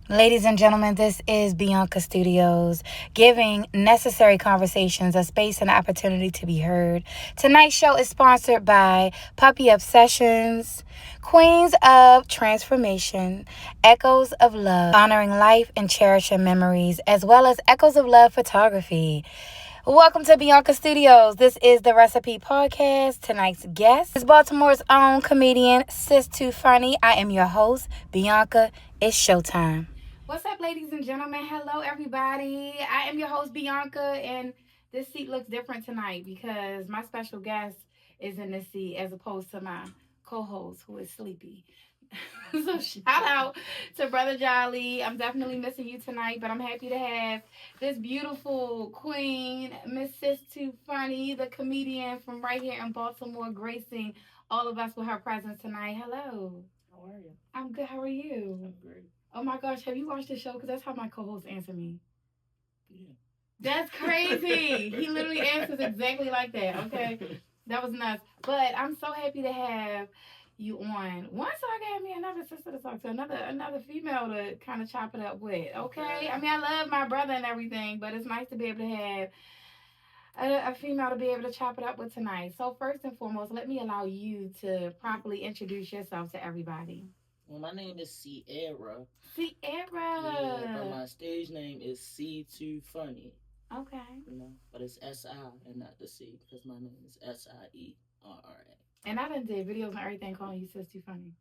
Ladies and gentlemen, this is Bianca Studios, giving necessary conversations a space and opportunity to be heard. Tonight's show is sponsored by Puppy Obsessions, Queens of Transformation, Echoes of Love, honoring life and cherishing memories, as well as Echoes of Love photography. Welcome to Bianca Studios. This is the Recipe Podcast. Tonight's guest is Baltimore's own comedian, Sis Too Funny. I am your host, Bianca. It's showtime. What's up, ladies and gentlemen? Hello, everybody. I am your host, Bianca, and this seat looks different tonight because my special guest is in this seat as opposed to my co-host who is sleepy. So shout out to Brother Jolly. I'm definitely missing you tonight, but I'm happy to have this beautiful queen, Miss Sis Too Funny, the comedian from right here in Baltimore, gracing all of us with her presence tonight. Hello. How are you? I'm good. How are you? I'm great. Oh my gosh, have you watched the show? Because that's how my co-host answer me. Yeah. That's crazy. He literally answers exactly like that. Okay, that was nuts. But I'm so happy to have you on. One, so I can have me another sister to talk to, another female to kind of chop it up with. Okay, I mean I love my brother and everything, but it's nice to be able to have a female to be able to chop it up with tonight. So first and foremost, let me allow you to properly introduce yourself to everybody. Well, my name is Sierra. Sierra. Yeah, but my stage name is C Too Funny. Okay. But it's S I and not the C because my name is SIERRA. And I done did videos and everything calling you Sis Too Funny.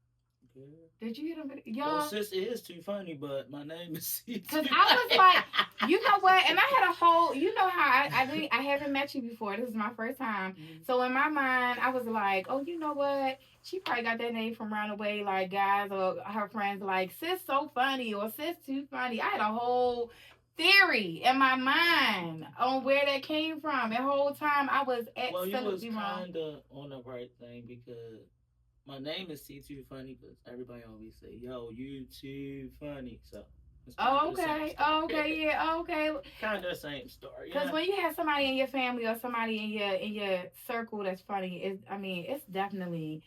Girl. Did you hear them? Well, Y'all, sis is too funny, but my name is C Too. because I was like, you know what? And I had a whole, you know how I haven't met you before. This is my first time. So in my mind, I was like, oh, you know what? She probably got that name from Runaway, like guys or her friends, like Sis so funny or Sis Too Funny. I had a whole theory in my mind on where that came from. The whole time I was Well, you was absolutely wrong. kind of on the right thing because my name is C Too Funny, but everybody always say, "Yo, you too funny." So it's kind Oh, of the same okay. story. Oh, okay. Yeah. Oh, okay. Kind of the same story. Because when you have somebody in your family or somebody in your circle that's funny, it's definitely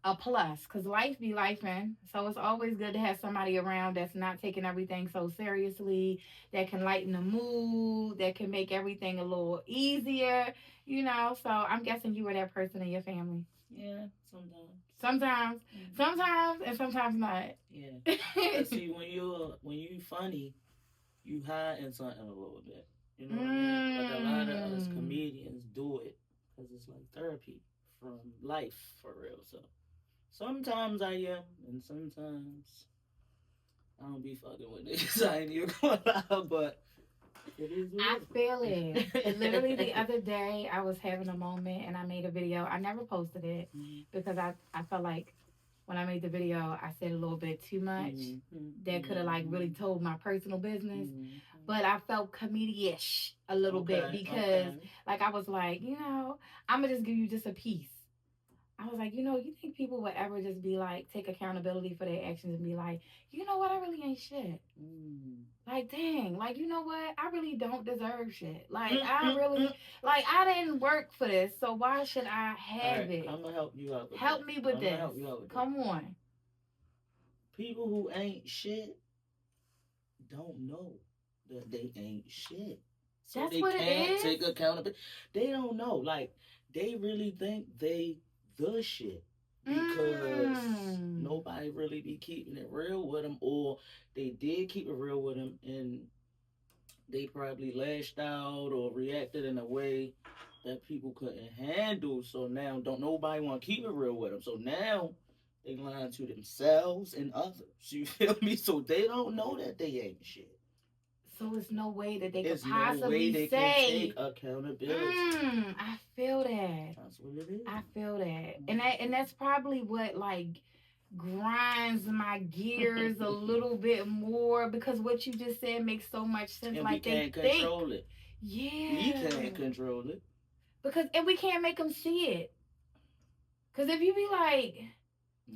a plus. Because life be lifing, so it's always good to have somebody around that's not taking everything so seriously, that can lighten the mood, that can make everything a little easier. So I'm guessing you were that person in your family. Yeah, sometimes. Sometimes, and sometimes not. Yeah. But see, when you funny, you hide in something a little bit. You know what I mean? Like a lot of us comedians do it because it's like therapy from life for real. So sometimes I am, and sometimes I don't be fucking with niggas. I ain't even gonna lie, but it is. I feel it. Literally the other day, I was having a moment and I made a video. I never posted it because I felt like when I made the video, I said a little bit too much that could have like really told my personal business. But I felt comedy-ish a little bit because like I was like, I'm gonna just give you just a piece. I was like, you think people would ever just be like, take accountability for their actions and be like, you know what, I really ain't shit. Like, dang, like, you know what, I really don't deserve shit. Like, I really, like, I didn't work for this, so why should I have it? I'm gonna help you out with Help me with this. Help you out with Come on. People who ain't shit don't know that they ain't shit. So That's they what can't it is? take accountability. They don't know. Like, they really think they the shit because nobody really be keeping it real with them, or they did keep it real with them and they probably lashed out or reacted in a way that people couldn't handle. So now don't nobody want to keep it real with them. So now they lying to themselves and others. You feel me? So they don't know that they ain't shit. So it's no way that they There's could possibly no way they say. can take accountability. I feel that. That's what it is. I feel that, and that's probably what like grinds my gears a little bit more because what you just said makes so much sense. And like we can't control it. Yeah. We can't control it. And we can't make them see it. Because if you be like,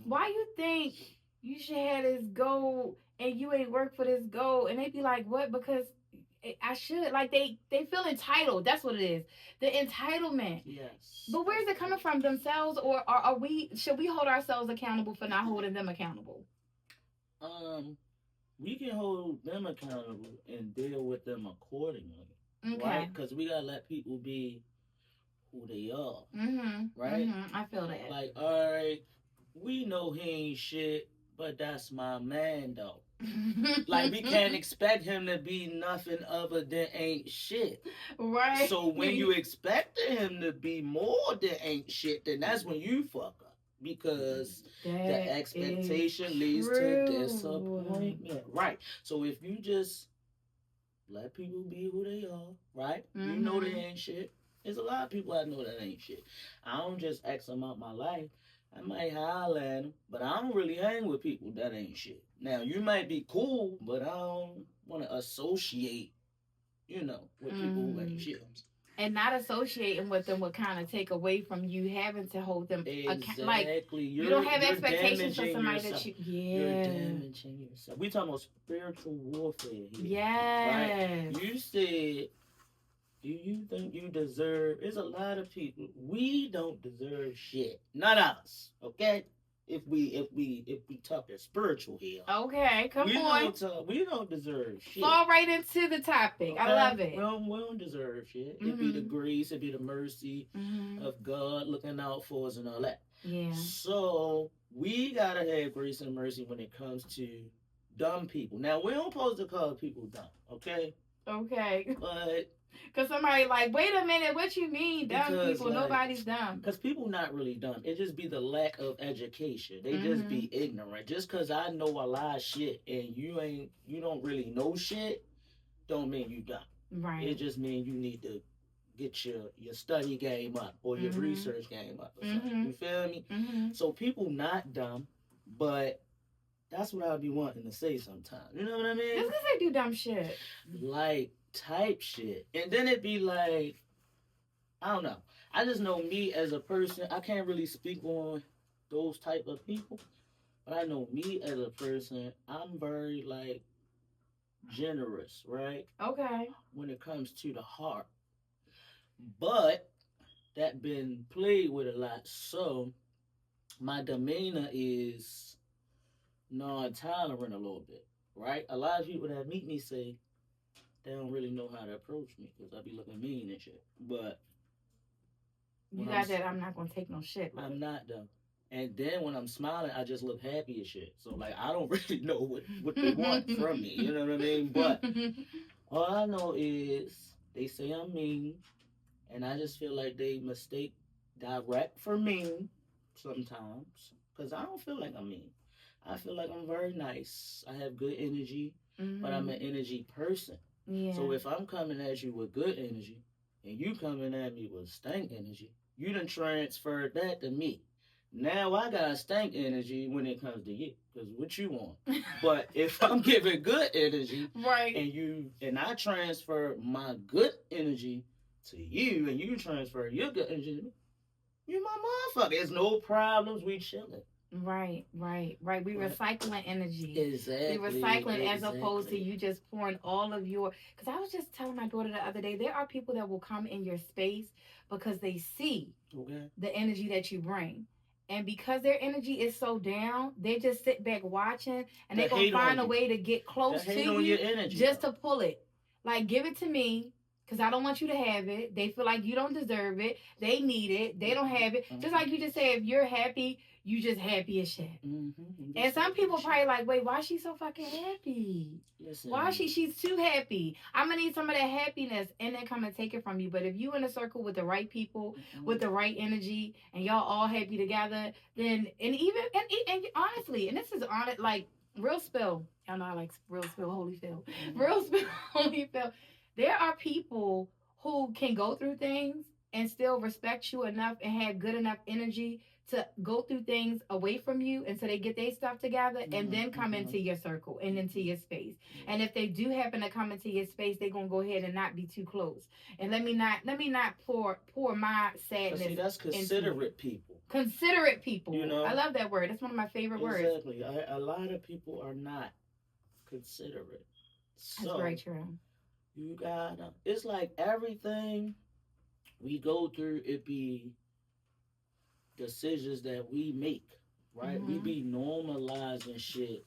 why you think you should have this goal and you ain't work for this goal? And they be like, what? Because I should. Like, they feel entitled. That's what it is. The entitlement. Yes. But where's it coming from? Themselves? Or should we hold ourselves accountable for not holding them accountable? we can hold them accountable and deal with them accordingly, Okay. right? Because we gotta let people be who they are, right? I feel that. Like, all right, we know he ain't shit, but that's my man though. Like, we can't expect him to be nothing other than ain't shit. Right. So when you expect him to be more than ain't shit, then that's when you fuck up. Because the expectation leads to disappointment. Right. So if you just let people be who they are, right? You know they ain't shit. There's a lot of people I know that ain't shit. I don't just X them out my life. I might holler at them, but I don't really hang with people that ain't shit. Now, you might be cool, but I don't want to associate, with people who ain't shit. And not associating with them would kind of take away from you having to hold them. Exactly. Like, you don't have expectations for somebody that you. Yeah. You're damaging yourself. We talking about spiritual warfare here. Yes. Right? You said, do you think you deserve? There's a lot of people. We don't deserve shit. Not us. Okay. If we talking spiritual here. Okay, come on. We don't deserve shit. Fall right into the topic. Okay? I love it. We don't deserve shit. It be the grace, it be the mercy of God looking out for us and all that. Yeah. So we gotta have grace and mercy when it comes to dumb people. Now we don't supposed to call people dumb, okay? Okay. But because somebody like, wait a minute, what you mean dumb people? Like, nobody's dumb. Because people not really dumb. It just be the lack of education. They just be ignorant. Just because I know a lot of shit and you don't really know shit, don't mean you dumb. Right. It just means you need to get your study game up or your research game up or something. You feel me? So people not dumb, but that's what I be wanting to say sometimes. You know what I mean? Just because they do dumb shit. Like, type shit. And then it be like, I don't know. I just know me as a person, I can't really speak on those type of people. But I know me as a person, I'm very like generous, right? Okay. When it comes to the heart. But that been played with a lot. So my demeanor is non-tolerant a little bit, right? A lot of people that meet me say they don't really know how to approach me because I be looking mean and shit. But you got that I'm not gonna take no shit. I'm not though. And then when I'm smiling, I just look happy as shit. So like I don't really know what they want from me. You know what I mean? But all I know is they say I'm mean, and I just feel like they mistake direct for mean sometimes. Cause I don't feel like I'm mean. I feel like I'm very nice. I have good energy, but I'm an energy person. Yeah. So if I'm coming at you with good energy and you coming at me with stank energy, you done transferred that to me. Now I got stank energy when it comes to you, because what you want. But if I'm giving good energy, right, and I transfer my good energy to you, and you transfer your good energy to me, you my motherfucker. There's no problems. We chilling. Right. We recycling energy. Exactly. We recycling as opposed to you just pouring all of your. Because I was just telling my daughter the other day, there are people that will come in your space because they see the energy that you bring. And because their energy is so down, they just sit back watching and they're going to find a way to get close to you just to pull it. Like, give it to me. Because I don't want you to have it. They feel like you don't deserve it. They need it. They don't have it. Just like you just said, if you're happy, you just happy as shit. And some people probably like, wait, why is she so fucking happy? Listen, why is she's too happy? I'm going to need some of that happiness and then come and take it from you. But if you in a circle with the right people, with the right energy, and y'all all happy together, then, and honestly, and this is honest, like, real spill. Y'all know I like real spill, Holyfield. Real spill, Holyfield. There are people who can go through things and still respect you enough and have good enough energy to go through things away from you until they get their stuff together and then come into your circle and into your space. And if they do happen to come into your space, they're gonna go ahead and not be too close. And let me not pour my sadness. See, that's considerate people. Considerate people. You know, I love that word. That's one of my favorite words. Exactly. A lot of people are not considerate. That's very true. You gotta. It's like everything we go through, it be decisions that we make, right? We be normalizing shit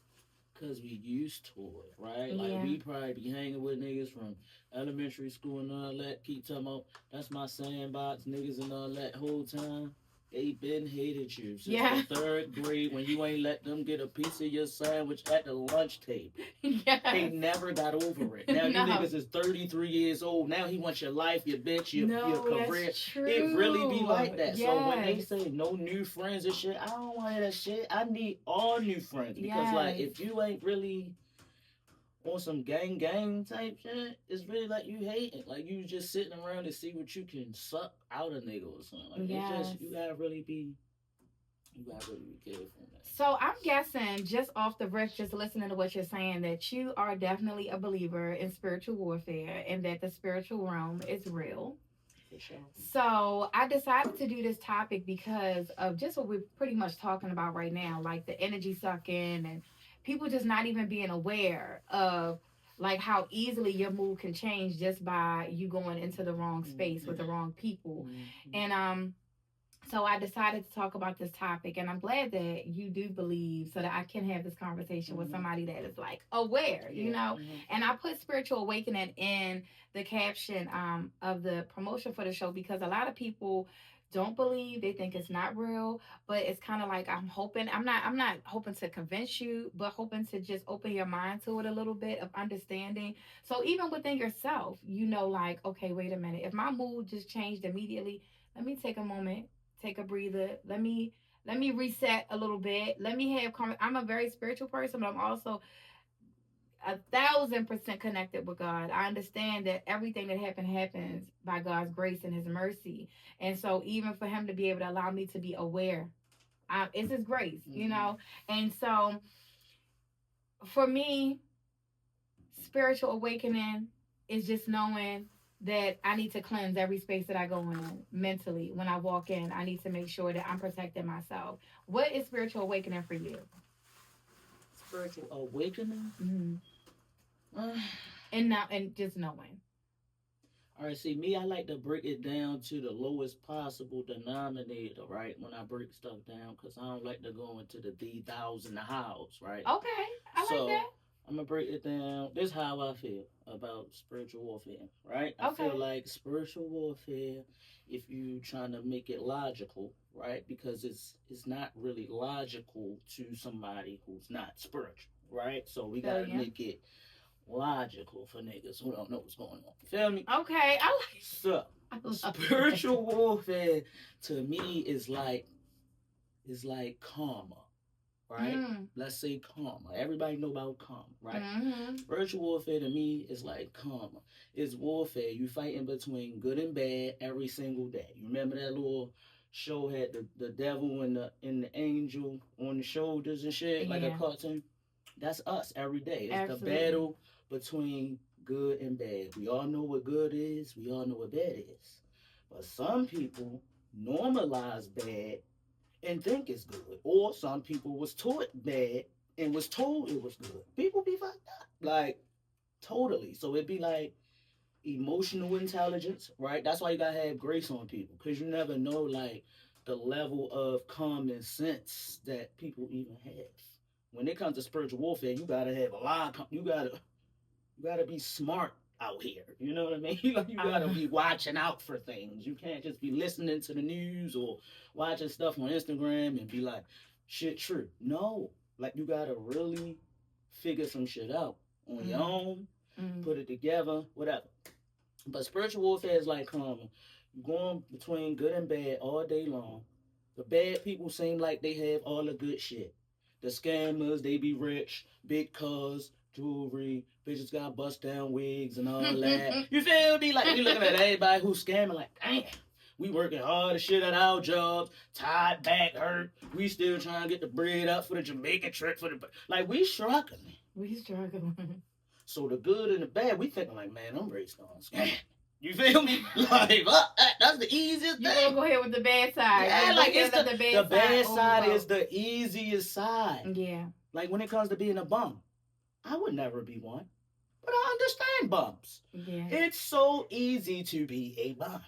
Cause we used to it, right? Like Yeah. we probably be hanging with niggas from elementary school and all that. Keep talking about that's my sandbox, niggas and all that whole time. They been hated you since Yeah. the third grade when you ain't let them get a piece of your sandwich at the lunch table. Yes. They never got over it. Now you No. niggas is 33 years old. Now he wants your life, your bitch, your No, career. that's true. It really be like that. So when they Yes. say no new friends and shit, I don't want that shit. I need all new friends because like Yes. if you ain't really on some gang type shit, it's really like you hating. Like you just sitting around to see what you can suck out a nigga or something. Like it's Yes. just you gotta really be careful, man. So I'm guessing just off the rip, just listening to what you're saying, that you are definitely a believer in spiritual warfare and that the spiritual realm is real. For sure. So I decided to do this topic because of just what we're pretty much talking about right now, like the energy sucking and people just not even being aware of like how easily your mood can change just by you going into the wrong space with the wrong people. And so I decided to talk about this topic, and I'm glad that you do believe so that I can have this conversation with somebody that is like aware, you know. And I put spiritual awakening in the caption of the promotion for the show because a lot of people don't believe, they think it's not real, but it's kind of like I'm not hoping to convince you, but hoping to just open your mind to it a little bit of understanding. So even within yourself, you know, like, okay, wait a minute, if my mood just changed immediately, let me take a moment, take a breather. Let me reset a little bit. Let me have I'm a very spiritual person, but I'm also 1,000% connected with God. I understand that everything that happens by God's grace and His mercy, and so even for Him to be able to allow me to be aware, it's His grace, you know. And so for me, spiritual awakening is just knowing that I need to cleanse every space that I go in mentally. When I walk in, I need to make sure that I'm protecting myself. What is spiritual awakening for you? Spiritual awakening? And just knowing. All right, see, me, I like to break it down to the lowest possible denominator, right? When I break stuff down, because I don't like to go into the thous and the hows, right? Okay, I So, like that. I'm going to break it down. This is how I feel about spiritual warfare, right? I Okay. feel like spiritual warfare, if you trying to make it logical, right? Because it's not really logical to somebody who's not spiritual, right? So we got to make it logical for niggas who don't know what's going on. You feel me? Okay, I like. So spiritual warfare to me is like karma, right? Let's say karma. Everybody know about karma, right? Spiritual warfare to me is like karma. It's warfare. You fighting between good and bad every single day. You remember that little show had the devil and the angel on the shoulders and shit, like a cartoon? That's us every day. It's Absolutely. The battle between good and bad. We all know what good is. We all know what bad is. But some people normalize bad and think it's good. Or some people was taught bad and was told it was good. People be fucked up. Like, totally. So it'd be like emotional intelligence, right? That's why you gotta have grace on people. Because you never know, like, the level of common sense that people even have. When it comes to spiritual warfare, you gotta have a lot of, you gotta be smart out here. You know what I mean? Like you gotta be watching out for things. You can't just be listening to the news or watching stuff on Instagram and be like, shit true. No. Like you gotta really figure some shit out on your own, put it together, whatever. But spiritual warfare is like karma. You're going between good and bad all day long. The bad people seem like they have all the good shit. The scammers, they be rich, big cars, jewelry, bitches got bust down wigs and all that. You feel me? Like we looking at everybody who's scamming like, damn, we working hard as shit at our jobs, tired, back hurt. We still trying to get the bread up for the Jamaican trip like we struggling. We struggling. So the good and the bad, we thinking like, man, I'm ready to start scamming. You feel me? Like, that's the easiest thing. You gonna go ahead with the bad side. Yeah, like it's the bad side is the easiest side. Yeah. Like when it comes to being a bum, I would never be one. But I understand bums. Yeah. It's so easy to be a bum.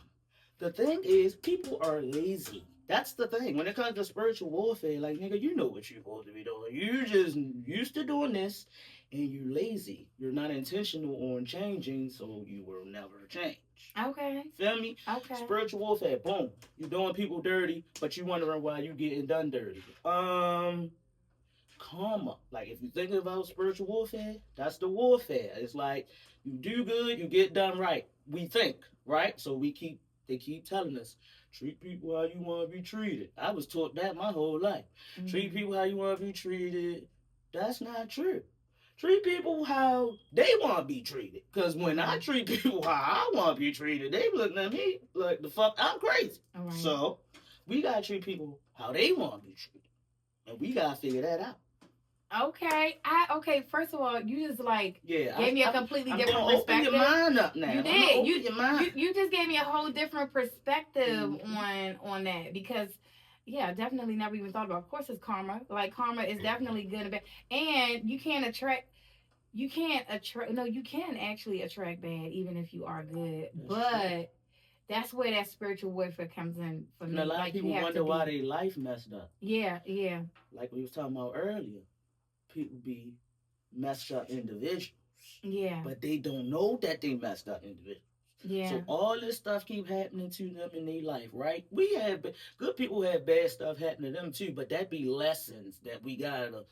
The thing is, people are lazy. That's the thing. When it comes to spiritual warfare, like nigga, you know what you're supposed to be doing. You just used to doing this, and you lazy. You're not intentional on changing, so you will never change. Okay. Feel me? Okay. Spiritual warfare. Boom. You doing people dirty, but you wondering why you getting done dirty. Karma. Like if you think about spiritual warfare, that's the warfare. It's like you do good, you get done right. We think, right? So they keep telling us, treat people how you want to be treated. I was taught that my whole life. Mm-hmm. Treat people how you want to be treated. That's not true. Treat people how they want to be treated. Because when I treat people how I want to be treated, they looking at me like the fuck I'm crazy. Right. So we got to treat people how they want to be treated. And we got to figure that out. Okay. First of all, you just gave me a completely different perspective. Open your mind up now. You did. You just gave me a whole different perspective on that, because definitely never even thought about. Of course, it's karma. Like karma is definitely good and bad, and you can actually attract bad even if you are good. But that's where that spiritual warfare comes in for me. And a lot of people wonder why their life messed up. Yeah. Like we was talking about earlier. People be messed up individuals. Yeah. But they don't know that they messed up individuals. Yeah. So all this stuff keep happening to them in their life, right? We have good people have bad stuff happen to them too, but that be lessons that we gotta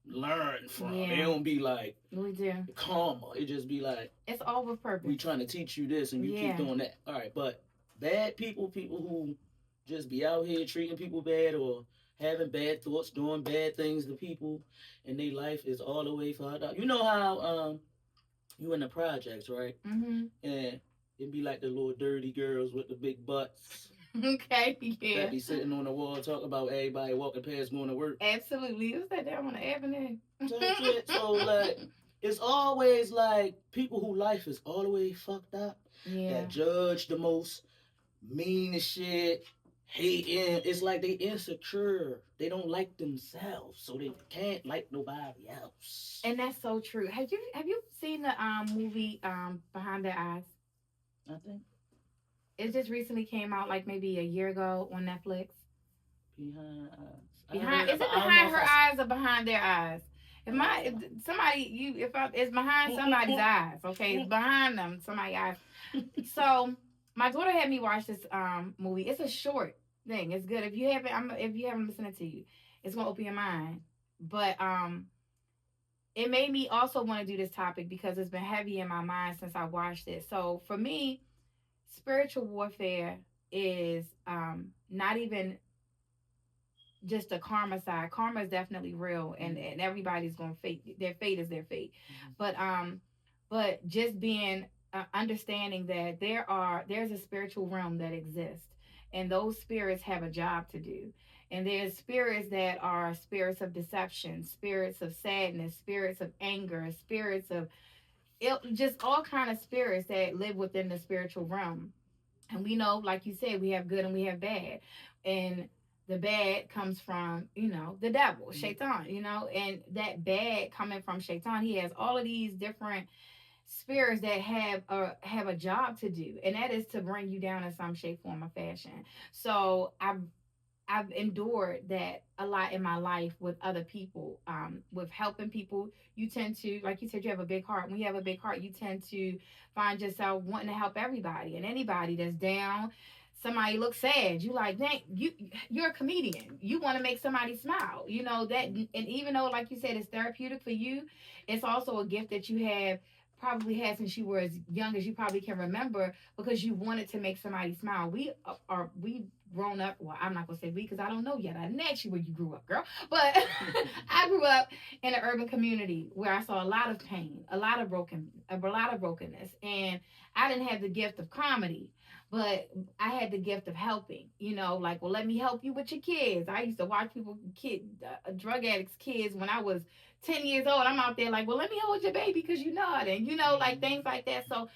learn from. Yeah. It don't be like we do karma. It just be like it's all with purpose. We trying to teach you this and you keep doing that. All right, but bad people who just be out here treating people bad or having bad thoughts, doing bad things to people, and their life is all the way fucked up. You know how you in the projects, right? Mm-hmm. And it'd be like the little dirty girls with the big butts. Okay, yeah. That be sitting on the wall talking about everybody walking past going to work. Absolutely. Who's that down on the avenue? So like, it's always like people whose life is all the way fucked up. Yeah. That judge the most, mean as shit. Hating, it's like they insecure. They don't like themselves, so they can't like nobody else. And that's so true. Have you seen the movie Behind Their Eyes? I think it just recently came out, like maybe a year ago on Netflix. Behind her eyes or behind their eyes? It's behind somebody's eyes. Okay, it's behind them somebody's eyes. So. My daughter had me watch this movie. It's a short thing. It's good. If you haven't listened to you, it's gonna open your mind. But it made me also want to do this topic because it's been heavy in my mind since I watched it. So for me, spiritual warfare is not even just the karma side. Karma is definitely real, and everybody's gonna their fate is their fate. Mm-hmm. But just being understanding that there's a spiritual realm that exists, and those spirits have a job to do, and there's spirits that are spirits of deception, spirits of sadness, spirits of anger, spirits of just all kind of spirits that live within the spiritual realm. And we know, like you said, we have good and we have bad, and the bad comes from the devil, Shaitan, and that bad coming from Shaitan, he has all of these different spirits that have a job to do, and that is to bring you down in some shape, form, or fashion. So I've endured that a lot in my life with other people, with helping people. You tend to, like you said, you have a big heart. When you have a big heart, you tend to find yourself wanting to help everybody and anybody that's down. Somebody looks sad, you like, dang, you're a comedian. You want to make somebody smile, that. And even though, like you said, it's therapeutic for you, it's also a gift that you have probably had since you were as young as you probably can remember, because you wanted to make somebody smile. We grown up, well, I'm not gonna say we because I don't know yet. I didn't ask you where you grew up, girl, but I grew up in an urban community where I saw a lot of pain, a lot of brokenness, and I didn't have the gift of comedy, but I had the gift of helping. Like, well, let me help you with your kids. I used to watch drug addicts' kids when I was 10 years old. I'm out there like, well, let me hold your baby because you know it, and like things like that. So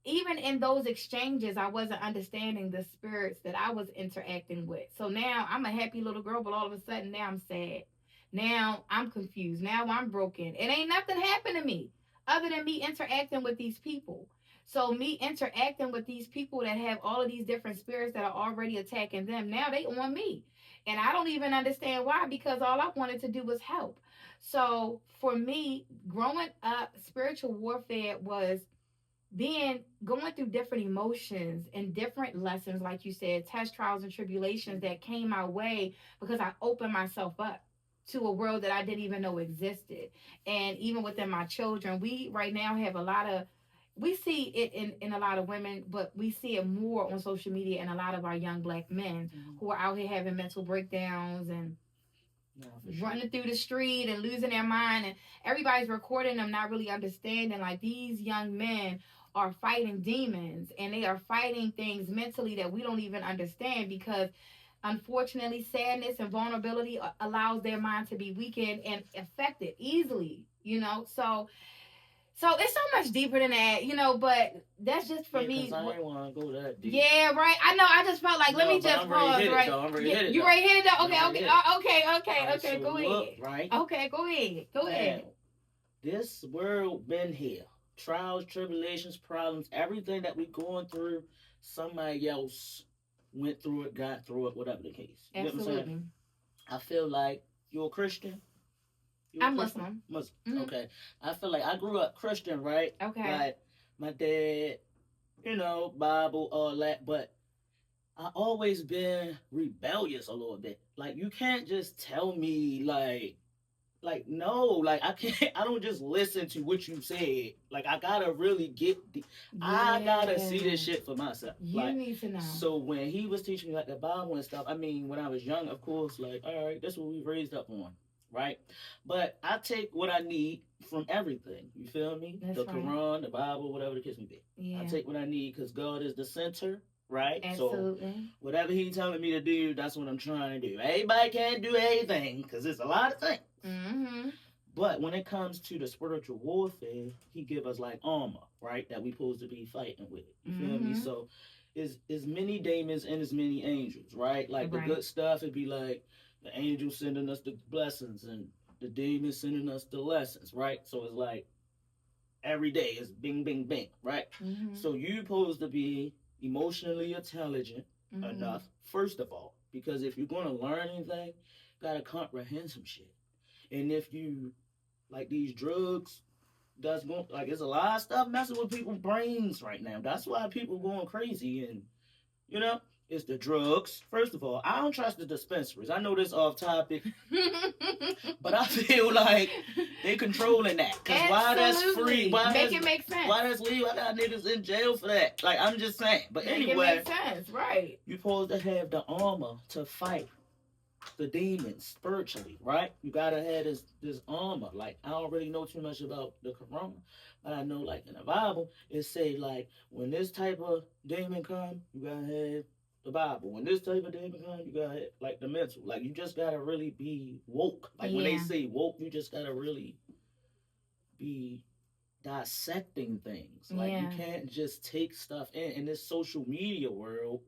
even in those exchanges, I wasn't understanding the spirits that I was interacting with. So now I'm a happy little girl, but all of a sudden now I'm sad. Now I'm confused. Now I'm broken. It ain't nothing happened to me other than me interacting with these people. So me interacting with these people that have all of these different spirits that are already attacking them, now they on me. And I don't even understand why, because all I wanted to do was help. So for me, growing up, spiritual warfare was going through different emotions and different lessons, like you said, test, trials, and tribulations that came my way because I opened myself up to a world that I didn't even know existed. And even within my children, we right now have a lot of, we see it in a lot of women, but we see it more on social media and a lot of our young black men who are out here having mental breakdowns and running through the street and losing their mind, and everybody's recording them, not really understanding like these young men are fighting demons and they are fighting things mentally that we don't even understand, because unfortunately sadness and vulnerability allows their mind to be weakened and affected easily, so it's so much deeper than that, but that's just for me. I ain't want to go that deep. Yeah, right. I know. I just felt like, let me just pause, right? I'm ready to hit it, you ready to hit it, though? Okay. So Go ahead. Right? Okay, go ahead. This world been here. Trials, tribulations, problems, everything that we going through, somebody else went through it, got through it, whatever the case. You Absolutely. Know what I'm saying? I feel like you're a Christian. I'm Muslim. Mm-hmm. Okay. I feel like I grew up Christian, right? Okay. Like my dad, Bible, all that, but I always been rebellious a little bit. Like you can't just tell me no, like I don't just listen to what you said. Like I gotta really I gotta see this shit for myself. You need to know. So when he was teaching me like the Bible and stuff, I mean, when I was young, of course, like, all right, that's what we raised up on. Right? But I take what I need from everything. You feel me? That's the right. Quran, the Bible, whatever the case may be. Yeah. I take what I need because God is the center, right? Absolutely. So whatever He's telling me to do, that's what I'm trying to do. Everybody can't do anything because it's a lot of things. Mm-hmm. But when it comes to the spiritual warfare, He give us like armor, right? That we supposed to be fighting with. You feel me? So it's many demons and as many angels, right? Like the good stuff, it'd be like the angels sending us the blessings and the demons sending us the lessons, right? So it's like every day is bing, bing, bing, right? Mm-hmm. So you're supposed to be emotionally intelligent enough, first of all, because if you're going to learn anything, you got to comprehend some shit. And if you, like these drugs, there's a lot of stuff messing with people's brains right now. That's why people going crazy and, it's the drugs. First of all, I don't trust the dispensaries. I know this off topic, but I feel like they controlling that. Because why that's free? Make it make sense. Why that's legal? I got niggas in jail for that. Like, I'm just saying. But anyway. Make it make sense, right. You're supposed to have the armor to fight the demons spiritually, right? You gotta have this armor. Like, I don't really know too much about the Quran, but I know, like, in the Bible, it say, like, when this type of demon come, you gotta have the Bible. When this type of demon come, you gotta have, like, the mental. Like, you just gotta really be woke. Like, when they say woke, you just gotta really be dissecting things. Like, you can't just take stuff in this social media world,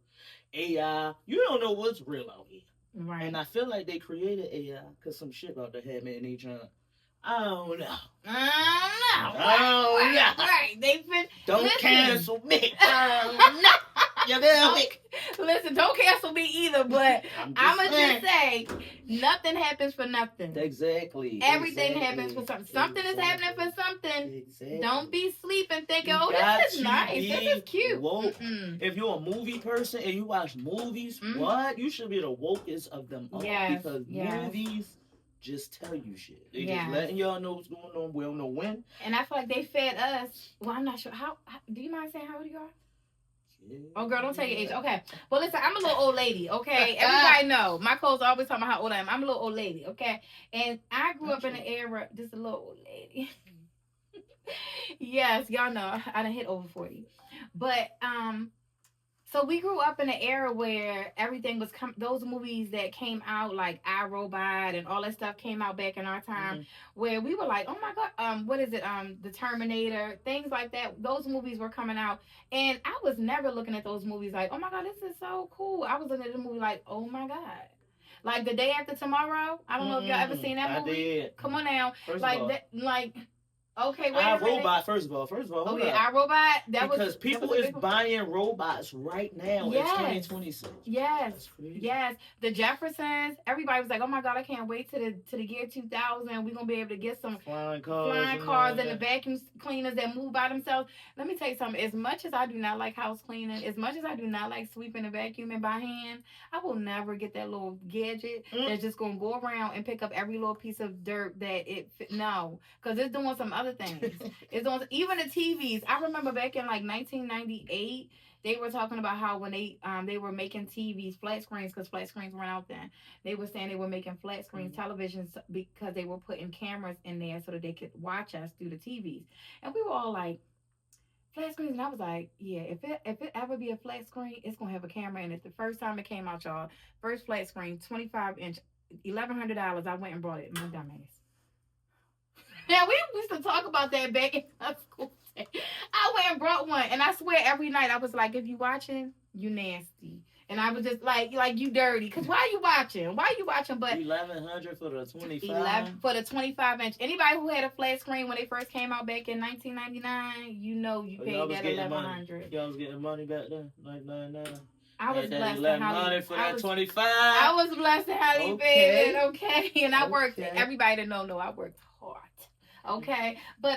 AI, you don't know what's real out here. Right. And I feel like they created AI because some shit about the head, man. They trying. I don't know. Right. Don't cancel me. You feel me? Listen, don't cancel me either, but I'ma just say nothing happens for nothing. Exactly. Everything happens for something. Something is happening for something. Exactly. Don't be sleeping thinking, this is nice. This is cute. If you're a movie person and you watch movies, what? You should be the wokest of them all. Because movies just tell you shit. They just letting y'all know what's going on. We don't know when. And I feel like they fed us. Well, I'm not sure. How do you mind saying how old you are? Oh, girl, don't tell your age. Okay. Well, listen, I'm a little old lady, okay? Everybody know. My clothes always talking about how old I am. I'm a little old lady, okay? And I grew up in an era, just a little old lady. Yes, y'all know. I done hit over 40. But, so we grew up in an era where everything was those movies that came out like iRobot and all that stuff came out back in our time, where we were like, oh my god, what is it? The Terminator, things like that. Those movies were coming out, and I was never looking at those movies like, oh my god, this is so cool. I was looking at the movie like, oh my god. Like The Day After Tomorrow. I don't know if y'all ever seen that movie. I did. Come on now. Like that. Like. Okay, wait a minute. iRobot, first of all, Oh yeah, iRobot. Because people is buying robots right now. Yes. In 2026. Yes. Yes. The Jeffersons. Everybody was like, "Oh my God, I can't wait to the year 2000. We're gonna be able to get some flying cars and the vacuum cleaners that move by themselves." Let me tell you something. As much as I do not like house cleaning, as much as I do not like sweeping and vacuuming by hand, I will never get that little gadget that's just gonna go around and pick up every little piece of dirt that no, because it's doing some other things. It's on even the TVs. I remember back in like 1998, they were talking about how when they were making TVs, flat screens, because flat screens weren't out then. They were saying they were making flat screen televisions because they were putting cameras in there so that they could watch us through the TVs. And we were all like, flat screens, and I was like, yeah, if it ever be a flat screen, it's gonna have a camera in it. The first time it came out, y'all, first flat screen, 25-inch, $1,100. I went and brought it. My dumbass. Yeah, we used to talk about that back in high school. I went and brought one, and I swear every night I was like, if you watching, you nasty. And I was just like you dirty. Cause why are you watching? Why are you watching? But 1,100 for the 25. 11 for the 25-inch. Anybody who had a flat screen when they first came out back in 1999, you know you paid that 1,100. Y'all was getting money back then, like 99. I was blessed to have for that 25. I was blessed to have you paid it, okay? And I worked. Everybody to know, I worked hard. Okay, but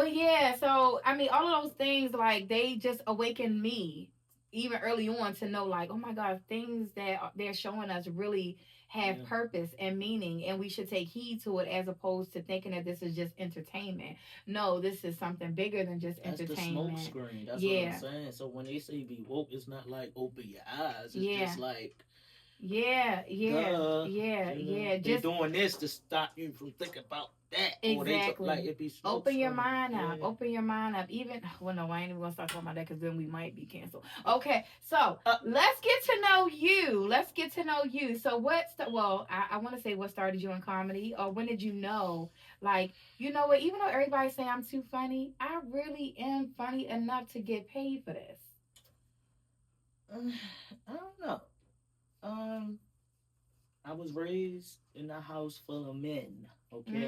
yeah. So I mean, all of those things, like, they just awakened me even early on to know, like, oh my God, things that they're showing us really have purpose and meaning, and we should take heed to it, as opposed to thinking that this is just entertainment. No, this is something bigger than just entertainment. The smoke screen. That's what I'm saying. So when they say be woke, it's not like open your eyes. It's just like. They're doing this to stop you from thinking about that. Exactly. Like it be open your mind up. Open your mind up. Even no, I ain't even gonna start talking about that, because then we might be canceled. Okay, so let's get to know you. So I want to say, what started you in comedy, or when did you know? Like, you know what? Even though everybody say I'm too funny, I really am funny enough to get paid for this. I don't know. I was raised in a house full of men. Okay.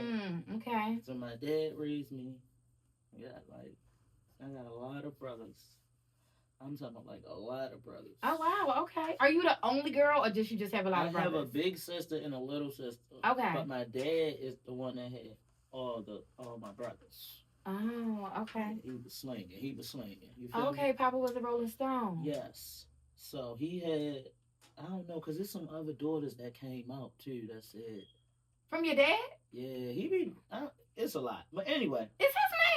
Okay. So my dad raised me. I got a lot of brothers. I'm talking about like a lot of brothers. Oh wow. Okay. Are you the only girl, or did you just have a lot of brothers? I have a big sister and a little sister. Okay. But my dad is the one that had all my brothers. Oh, okay. He was slinging. You feel me? Papa was a Rolling Stone. Yes. So he had. I don't know, because there's some other daughters that came out, too, that's it. From your dad? Yeah, it's a lot. But anyway. It's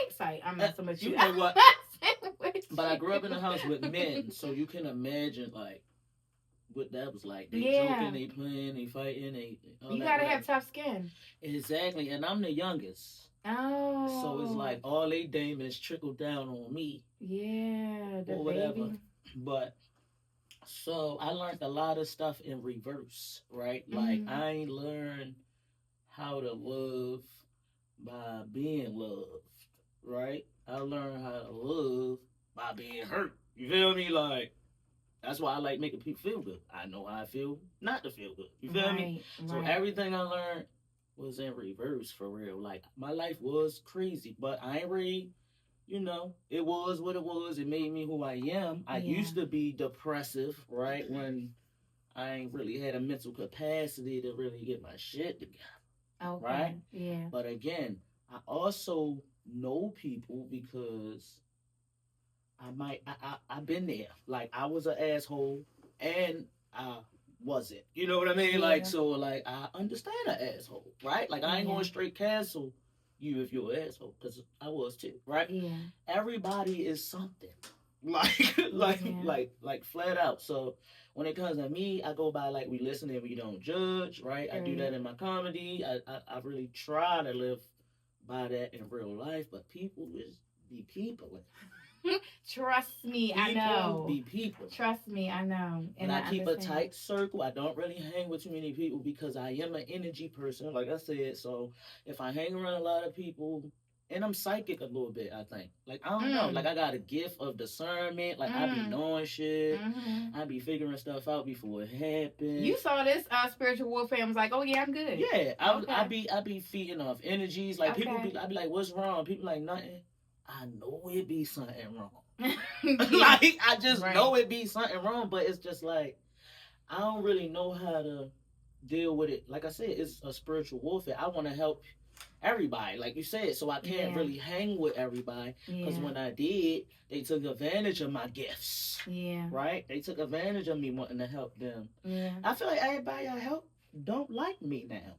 his name. I'm messing with you. You know what? But I grew up in a house with men, so you can imagine, like, what that was like. They joking, they playing, they fighting, you gotta have tough skin. Exactly, and I'm the youngest. Oh. So it's like all they demons trickle down on me. Yeah, or whatever. Baby. But... So I learned a lot of stuff in reverse, right? Like, I ain't learned how to love by being loved, right? I learned how to love by being hurt. You feel me? Like, that's why I like making people feel good. I know how I feel not to feel good. You feel me? Right. So everything I learned was in reverse, for real. Like, my life was crazy, but I ain't really... You know, it was what it was. It made me who I am. I used to be depressive, right? When I ain't really had a mental capacity to really get my shit together. Okay. Right? Yeah. But again, I also know people because I've been there. Like, I was an asshole and I wasn't. You know what I mean? Yeah. Like, I understand an asshole, right? Like, I ain't going straight cancel you if you're an asshole, because I was too, right? Yeah. Everybody is something, like flat out. So when it comes to me, I go by like, we listen and we don't judge, right? I do that in my comedy. I really try to live by that in real life, but people just be people. Trust me, I know. Be people. Trust me, I know. And I keep a tight circle. I don't really hang with too many people because I am an energy person, like I said. So if I hang around a lot of people, and I'm psychic a little bit, I think. Like, I don't know. Like, I got a gift of discernment. Like, I be knowing shit. I be figuring stuff out before it happens. You saw this spiritual warfare and was like, oh, yeah, I'm good. Yeah. I be feeding off energies. Like, people I be like, what's wrong? People like, nothing. I know it be something wrong. Like, I just know it be something wrong, but it's just like, I don't really know how to deal with it. Like I said, it's a spiritual warfare. I want to help everybody, like you said, so I can't really hang with everybody, because when I did, they took advantage of my gifts. Right? They took advantage of me wanting to help them. I feel like everybody I help don't like me now.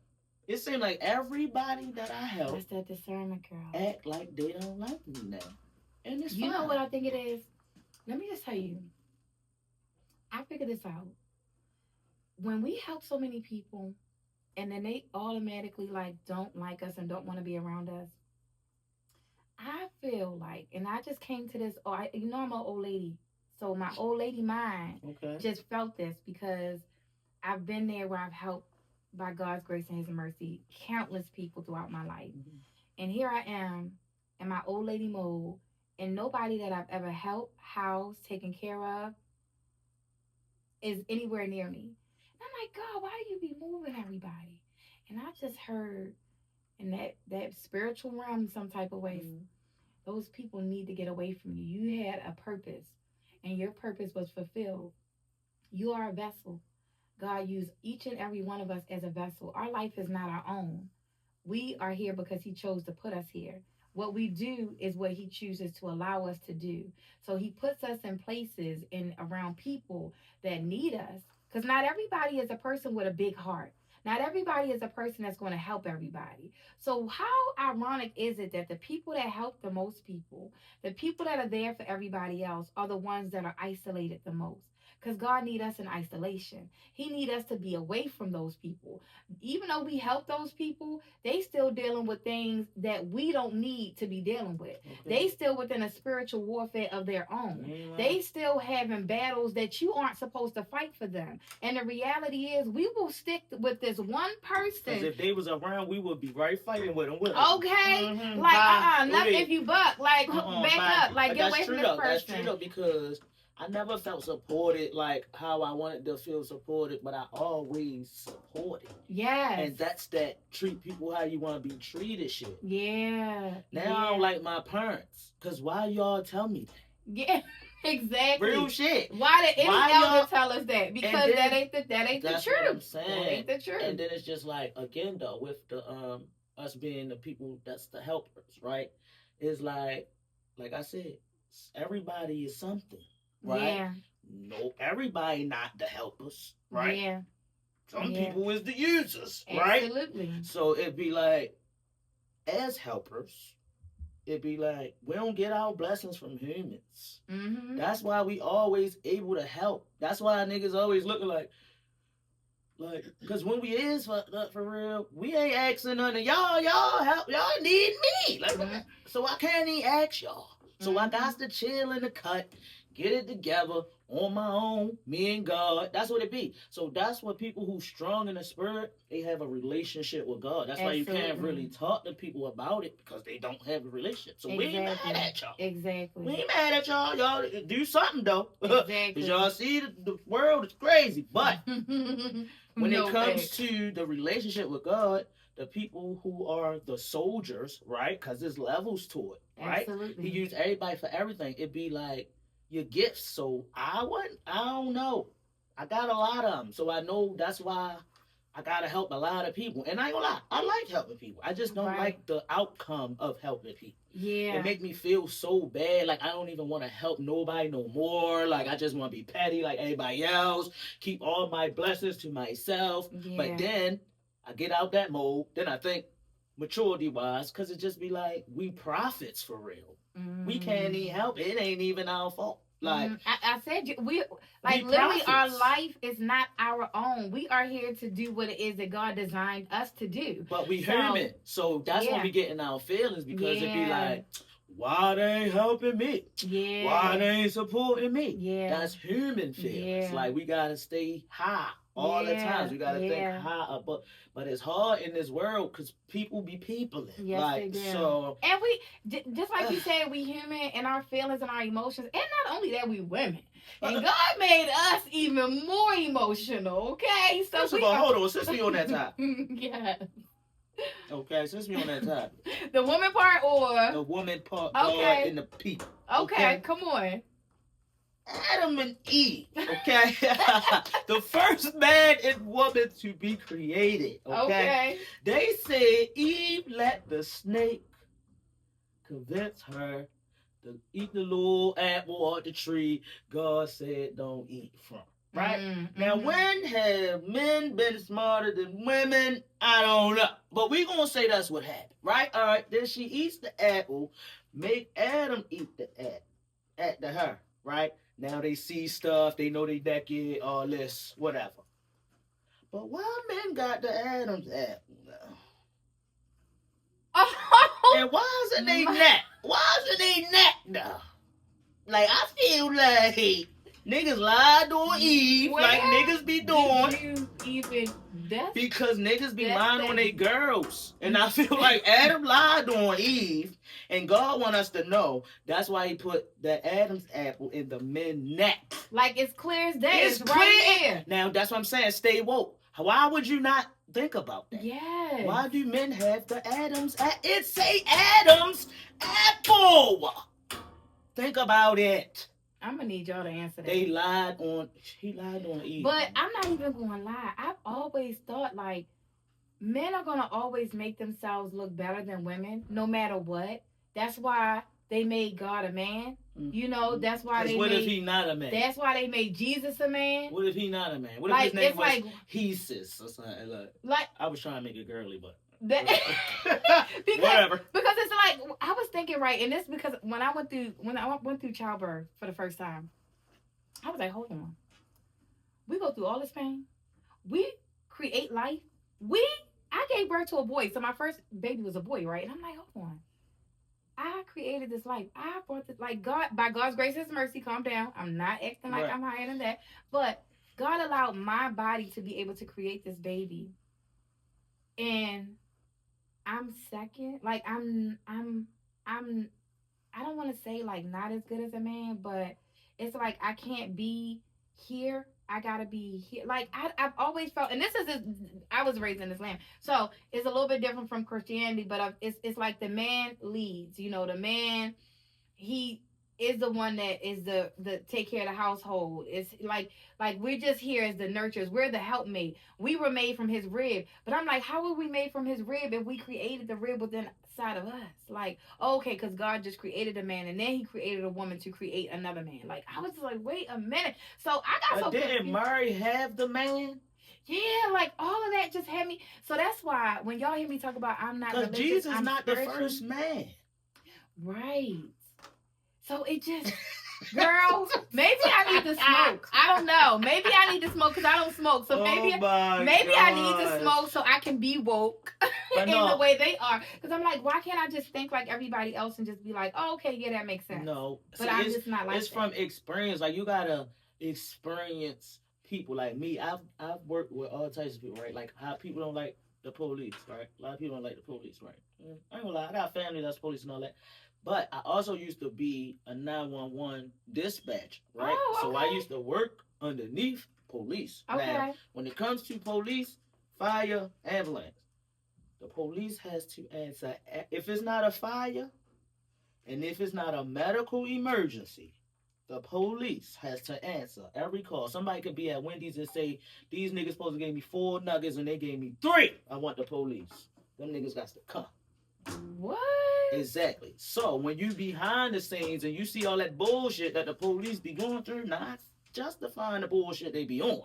It seems like everybody that I help, that's that discernment, girl, act like they don't like me now. And it's you fine. know what I think it is? Let me just tell you, I figured this out. When we help so many people and then they automatically like don't like us and don't want to be around us, I feel like, and I just came to this, I'm an old lady, so my old lady mind just felt this, because I've been there where I've helped, by God's grace and his mercy, countless people throughout my life. And here I am in my old lady mode, and nobody that I've ever helped, housed, taken care of is anywhere near me. And I'm like, God, why do you be moving everybody? And I just heard in that spiritual realm, some type of way, those people need to get away from you. You had a purpose, and your purpose was fulfilled. You are a vessel. God used each and every one of us as a vessel. Our life is not our own. We are here because he chose to put us here. What we do is what he chooses to allow us to do. So he puts us in places and around people that need us, because not everybody is a person with a big heart. Not everybody is a person that's going to help everybody. So how ironic is it that the people that help the most people, the people that are there for everybody else, are the ones that are isolated the most? Because God need us in isolation. He need us to be away from those people. Even though we help those people, they still dealing with things that we don't need to be dealing with. They still within a spiritual warfare of their own. They still having battles that you aren't supposed to fight for them. And the reality is, we will stick with this one person. Because if they was around, we would be right fighting with them. Okay? Like, nothing if you buck. Like, back up. Like, get away from this person. That's true though, because I never felt supported like how I wanted to feel supported, but I always supported. Yes. And that's that treat people how you want to be treated shit. Yeah. Now I don't like my parents. Because why y'all tell me that? Yeah, exactly. Real shit. Why did any elder tell us that? Because then, that ain't the truth. That's what I'm saying. That ain't the truth. And then it's just like, again though, with the us being the people that's the helpers, right? It's like I said, everybody is something. Right? Yeah. No, everybody not the helpers, right? Yeah. Some people is the users, right? Absolutely. So it'd be like, as helpers, it'd be like, we don't get our blessings from humans. That's why we always able to help. That's why niggas always looking like, because when we is fucked up for real, we ain't asking none of y'all help. Y'all need me. Like, so I can't even ask y'all. So I got to chill in the cut, get it together on my own, me and God. That's what it be. So that's what people who strong in the spirit, they have a relationship with God. That's why you can't really talk to people about it, because they don't have a relationship. So we ain't mad at y'all. Exactly. We ain't mad at y'all. Y'all do something though. Exactly. Because y'all see the world is crazy. But when it comes to the relationship with God, the people who are the soldiers, right? Because there's levels to it, right? Absolutely. He used everybody for everything. It'd be like your gifts. So I don't know. I got a lot of them. So I know that's why I got to help a lot of people. And I ain't gonna lie, I like helping people. I just don't like the outcome of helping people. Yeah. It make me feel so bad. Like, I don't even want to help nobody no more. Like, I just want to be petty like everybody else. Keep all my blessings to myself. Yeah. But then I get out that mode. Then I think maturity-wise, because it just be like, we prophets for real. We can't even help it. It ain't even our fault. Like I said, we literally, our life is not our own. We are here to do what it is that God designed us to do. But we human, so that's when we get in our feelings, because it be like, why they ain't helping me? Why they ain't supporting me? That's human feelings. Like, we gotta stay high all the times. You gotta think high up, but it's hard in this world because people be peopling. Yes, like, they do. So, and we just like you said, we human and our feelings and our emotions, and not only that, we women. And God made us even more emotional. Okay, so first of all, hold on, since we on that top. Yes. Okay, since we on that top. The woman part or the woman part? Okay. And the people. Okay, come on. Adam and Eve, okay? The first man and woman to be created, okay? They said Eve let the snake convince her to eat the little apple off the tree God said don't eat from. Right? Mm-hmm. Now, when have men been smarter than women? I don't know. But we're going to say that's what happened, right? All right, then she eats the apple, make Adam eat the apple at the her, right? Now they see stuff, they know they naked, all this, whatever. But why men got the Adam's apple now? And why isn't they neck? Why isn't they neck now? Like, I feel like niggas lied on Eve, like niggas be doing. Because niggas be lying on their girls. And I feel like Adam lied on Eve. And God want us to know that's why he put the Adam's apple in the men's neck. Like it's clear as day. It's right here. Now that's what I'm saying. Stay woke. Why would you not think about that? Yes. Why do men have the Adam's apple? It say Adam's apple. Think about it. I'm gonna need y'all to answer that. He lied on Eve. But I'm not even gonna lie. I've always thought like men are gonna always make themselves look better than women, no matter what. That's why they made God a man. Mm-hmm. You know, that's why they what made... What if he not a man? That's why they made Jesus a man. What if he not a man? What if his name was Hesus or something? Like I was trying to make it girly, but... Whatever. Because it's like, I was thinking, right, and this because when I went through childbirth for the first time, I was like, hold on. We go through all this pain. We create life. I gave birth to a boy. So my first baby was a boy, right? And I'm like, hold on. I created this life. I brought this, like God, by God's grace and mercy, calm down. I'm not acting like I'm higher than that. But God allowed my body to be able to create this baby. And I'm second. Like I don't want to say like not as good as a man, but it's like I can't be here. I gotta be here. Like I've always felt, and I was raised in Islam, so it's a little bit different from Christianity. But it's like the man leads. You know, the man, he is the one that is the take care of the household. It's like we're just here as the nurturers. We're the helpmate. We were made from his rib. But I'm like, how were we made from his rib if we created the rib within side of us? Like, okay, because God just created a man and then he created a woman to create another man. Like, I was like, wait a minute. So I got so confused. Didn't Mary have the man? Yeah, like all of that just had me. So that's why when y'all hear me talk about I'm not religious, Jesus is not spiritual. The first man. Right. So it just, girl, maybe I need to smoke. I don't know. Maybe I need to smoke because I don't smoke. So maybe I need to smoke so I can be woke in the way they are. Because I'm like, why can't I just think like everybody else and just be like, oh, okay, yeah, that makes sense. No. But I'm just not like that. It's from experience. Like you got to experience people like me. I've worked with all types of people, right? Like how people don't like the police, right? A lot of people don't like the police, right? I ain't gonna lie. I got family that's police and all that. But I also used to be a 911 dispatcher, right? Oh, okay. So I used to work underneath police. Okay. Now, when it comes to police, fire, ambulance, the police has to answer. If it's not a fire, and if it's not a medical emergency, the police has to answer every call. Somebody could be at Wendy's and say, these niggas supposed to give me 4 nuggets and they gave me 3. I want the police. Them niggas got to come. What? Exactly. So when you behind the scenes and you see all that bullshit that the police be going through, not justifying the bullshit they be on.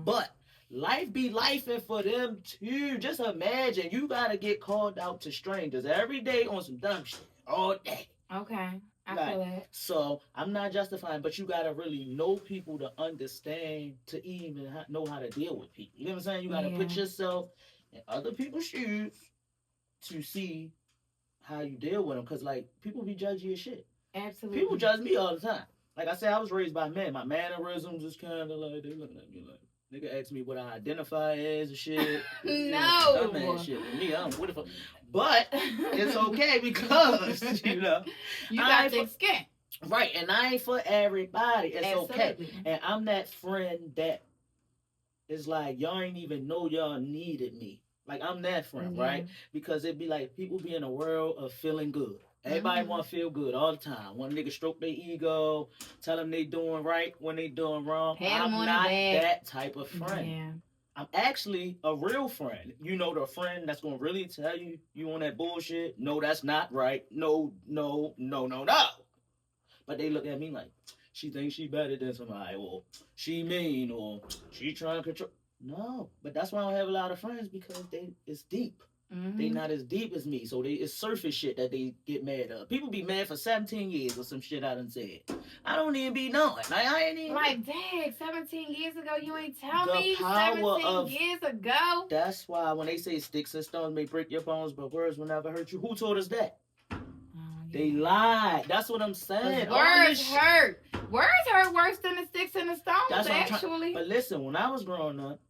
But life be lifing for them too. Just imagine you gotta get called out to strangers every day on some dumb shit all day. Okay. I feel it. So I'm not justifying, but you gotta really know people to understand to even know how to deal with people. You know what I'm saying? You gotta put yourself in other people's shoes to see how you deal with them, because like people be judgy as shit. Absolutely. People judge me all the time. Like I said, I was raised by men. My mannerisms is kind of like they looking at me like, Nigga asked me what I identify as and shit. No. Dumbass shit with me. I don't what the fuck. But it's okay because you got thick skin. Right, and I ain't for everybody. It's Absolutely. Okay. And I'm that friend that is like, y'all ain't even know y'all needed me. Like, I'm that friend, right? Because it be like people be in a world of feeling good. Everybody want to feel good all the time. One nigga stroke their ego, tell them they doing right when they doing wrong. I'm not that type of friend. Yeah. I'm actually a real friend. You know, the friend that's gonna really tell you on that bullshit. No, that's not right. No, no, no, no, no. But they look at me like, she thinks she better than somebody, or she mean, or she trying to control. No, but that's why I don't have a lot of friends, because it's deep. They not as deep as me, so it's surface shit that they get mad of. People be mad for 17 years or some shit I done said. I don't even be knowing. Like, I ain't even... Like, dang, 17 years ago, you ain't tell me 17 years ago? That's why when they say sticks and stones may break your bones, but words will never hurt you. Who told us that? They lied. That's what I'm saying. Words hurt. Words hurt worse than the sticks and the stones, that's actually. But listen, when I was growing up,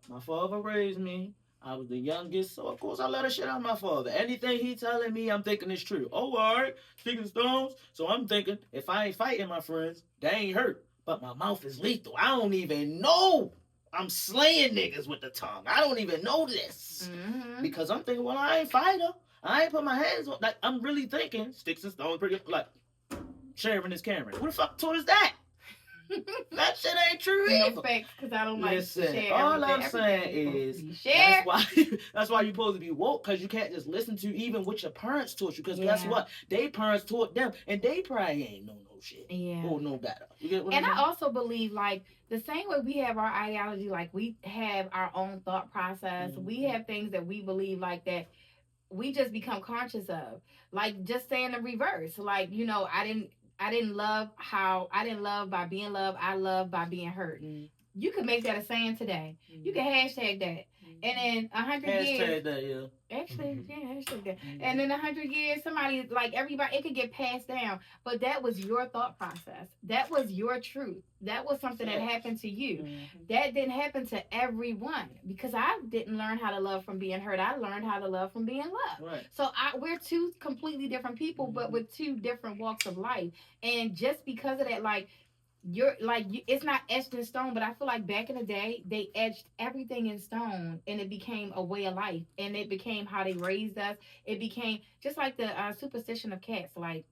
my father raised me. I was the youngest, so of course I let a shit out my father. Anything he telling me, I'm thinking is true. Oh, all right, sticks and stones. So I'm thinking, if I ain't fighting my friends, they ain't hurt. But my mouth is lethal. I don't even know I'm slaying niggas with the tongue. I don't even know this. Because I'm thinking, well, I ain't fighter. I ain't put my hands on. Like, I'm really thinking sticks and stones, pretty like sharing this camera. Who the fuck told us that? That shit ain't true either. No facts, because I don't like to share. All I'm saying is share. That's why you're supposed to be woke, because you can't just listen to even what your parents taught you. Because guess what? They parents taught them, and they probably ain't know no shit. Yeah. Or no better. You get what I'm saying? I also believe, like, the same way we have our ideology, like we have our own thought process. We have things that we believe like that. We just become conscious of, like, just saying the reverse. Like, you know, I didn't love by being loved. I love by being hurt. You could make that a saying today. You can hashtag that. And in 100 years. Hashtag that, yeah. Actually, yeah, hashtag that. And in 100 years, somebody, like, everybody, it could get passed down. But that was your thought process. That was your truth. That was something that happened to you. That didn't happen to everyone, because I didn't learn how to love from being hurt. I learned how to love from being loved. Right. So we're two completely different people, but with two different walks of life. And just because of that, like, it's not etched in stone, but I feel like back in the day they etched everything in stone, and it became a way of life, and it became how they raised us. It became just like the superstition of cats. Like,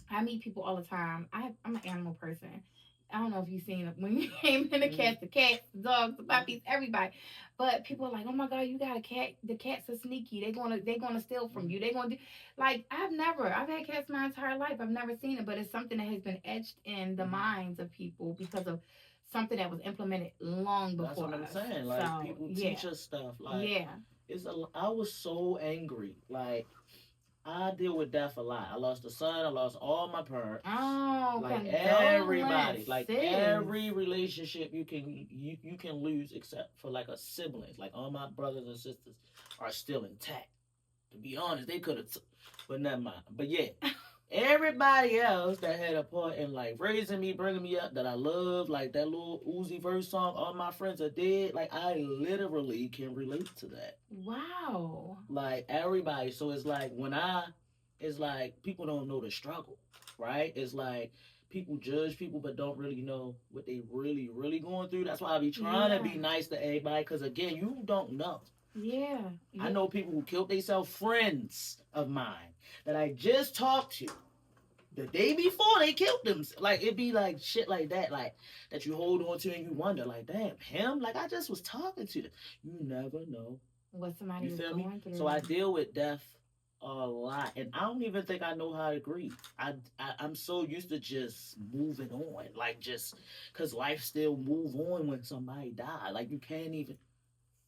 I meet people all the time. I'm an animal person. I don't know if you've seen it when you came in the cats, the dogs, the puppies, everybody. But people are like, oh my God, you got a cat. The cats are sneaky. They're gonna steal from you. They're gonna do, like, I've had cats my entire life. I've never seen it, but it's something that has been etched in the minds of people because of something that was implemented long before. That's what I'm saying. Like, people teach us stuff. Like, I was so angry. Like, I deal with death a lot. I lost a son. I lost all my parents. Oh, like everybody, like every relationship you can lose except for like a sibling. Like, all my brothers and sisters are still intact. To be honest, they could have, but never mind. But yeah, everybody else that had a part in like raising me, bringing me up, that I love, like that little Uzi Vert song, All My Friends Are Dead. Like, I literally can relate to that. Wow. Like, everybody. So it's like it's like people don't know the struggle, right? It's like people judge people but don't really know what they really, really going through. That's why I be trying to be nice to everybody, because again, you don't know. Yeah. I know people who killed themselves, friends of mine that I just talked to the day before they killed them. Like, it be like shit like that, like, that you hold on to and you wonder, like, damn, him? Like, I just was talking to them. You never know what somebody is going through. So I deal with death a lot, and I don't even think I know how to grieve. I'm so used to just moving on, like, just because life still move on when somebody died. Like, you can't even.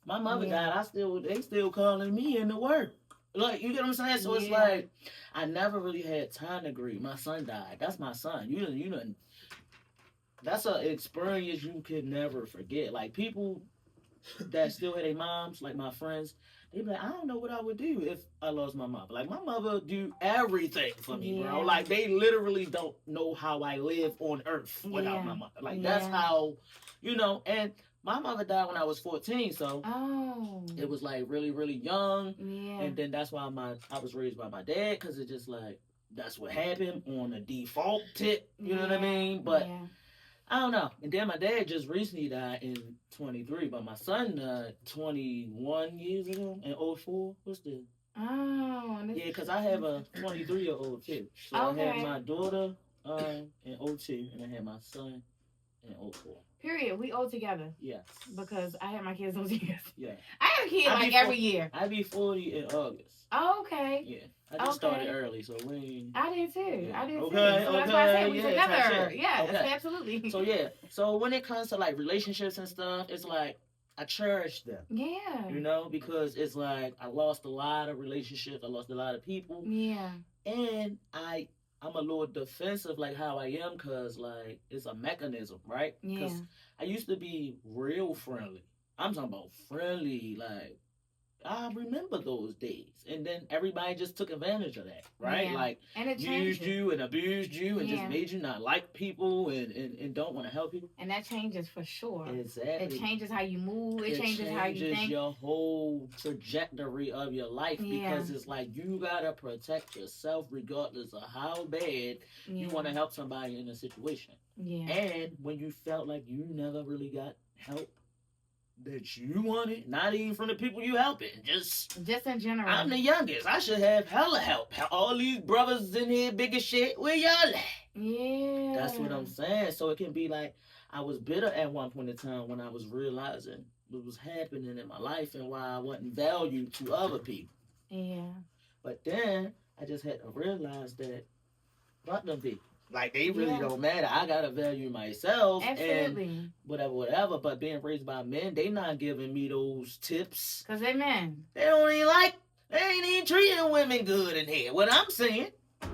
My mother died. They still calling me into work. Like, you get what I'm saying? So it's like, I never really had time to grieve. My son died. That's my son. You know, that's an experience you could never forget. Like, people that still had their moms, like my friends, They be like, I don't know what I would do if I lost my mother. Like my mother do everything for me, bro. Yeah. Like they literally don't know how I live on earth without Yeah. my mother. Like that's Yeah. how, and my mother died when I was 14, so Oh. it was like really, really young. Yeah. And then that's why I was raised by my dad, because it just like that's what happened on a default tip. You know what I mean? But Yeah. I don't know. And then my dad just recently died in 23, but my son died 21 years ago in 04. What's the? Oh. Yeah, because I have a 23-year-old too. So Okay. I had my daughter in 02, and I had my son in 04. Period. We all together. Yes. Because I had my kids those years. Yeah. I have a kid like every year. I be 40 in August. Oh, okay. Yeah. I just started early, so we. I did too. Yeah. I did too. Okay. So that's why I said we yeah, together. Yeah, okay. absolutely. So yeah. So when it comes to like relationships and stuff, it's like I cherish them. Yeah. You know, because it's like I lost a lot of relationships. I lost a lot of people. Yeah. And I'm a little defensive like how I am, because like it's a mechanism, right? Yeah. Because I used to be real friendly. I'm talking about friendly, like I remember those days. And then everybody just took advantage of that, right? Yeah. Like and it used you and abused you and yeah. just made you not like people and don't want to help people. And that changes for sure. Exactly. It changes how you move. It changes how you think. Your whole trajectory of your life, because it's like you gotta protect yourself regardless of how bad you want to help somebody in a situation. Yeah. And when you felt like you never really got help that you wanted, not even from the people you helping, just in general. I'm the youngest. I should have hella help. All these brothers in here, big as shit. Where y'all at? Yeah. That's what I'm saying. So it can be like I was bitter at one point in time when I was realizing what was happening in my life and why I wasn't valued to other people. Yeah. But then I just had to realize that fuck them people. Like, they really don't matter. I gotta value myself. Absolutely. And whatever. But being raised by men, they not giving me those tips. Because they men. They ain't even treating women good in here. What I'm saying.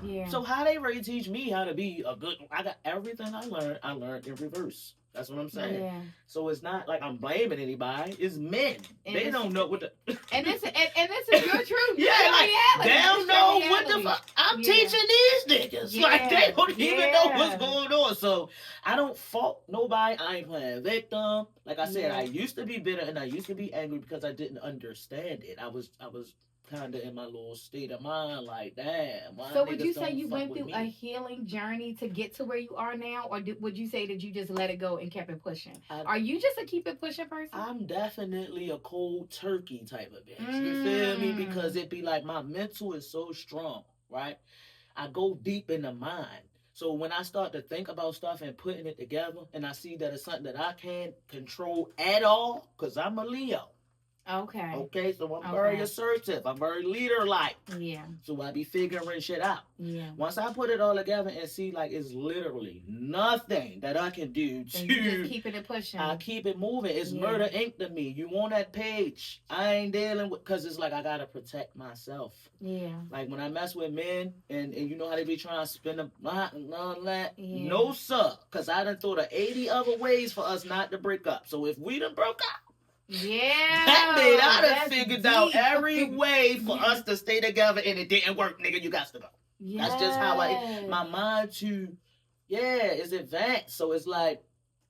Yeah. So how they ready to teach me how to be a good... I got everything I learned in reverse. That's what I'm saying. Yeah. So it's not like I'm blaming anybody. It's men. And they don't know what the... and this is your truth. Yeah, like, they don't know what the fuck. I'm teaching these niggas. Yeah. Like, they don't even know what's going on. So I don't fault nobody. I ain't playing victim. Like I said, I used to be bitter and I used to be angry because I didn't understand it. I was kind of in my little state of mind, like, damn. So would you say you went through a healing journey to get to where you are now, or would you say that you just let it go and kept it pushing? Are you just a keep it pushing person? I'm definitely a cold turkey type of bitch. You feel me? Because it be like my mental is so strong, right? I go deep in the mind. So when I start to think about stuff and putting it together, and I see that it's something that I can't control at all, because I'm a Leo. Okay, so I'm very assertive. I'm very leader-like. Yeah. So I be figuring shit out. Yeah. Once I put it all together and see like it's literally nothing that I can do to just keeping it pushing. I keep it moving. It's Murder Inc. to me. You on that page. I ain't dealing with, because it's like I gotta protect myself. Yeah. Like when I mess with men and you know how they be trying to spin a lot and all that. Yeah. No sir. Because I done thought of 80 other ways for us not to break up. So if we done broke up, that mean I done figured out every way for us to stay together and it didn't work, nigga. You got to go. Yes. That's just how my mind is advanced. So it's like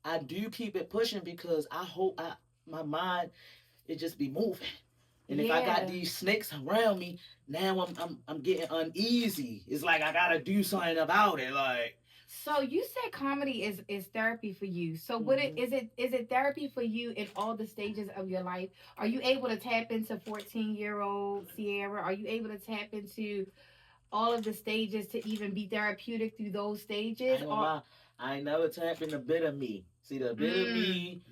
I do keep it pushing because I hope my mind it just be moving. And if I got these snakes around me, now I'm getting uneasy. It's like I gotta do something about it. Like. So you said comedy is therapy for you. So what is it therapy for you in all the stages of your life? Are you able to tap into 14-year-old Sierra? Are you able to tap into all of the stages to even be therapeutic through those stages? I ain't never tapped into bit of me. See, the bit of me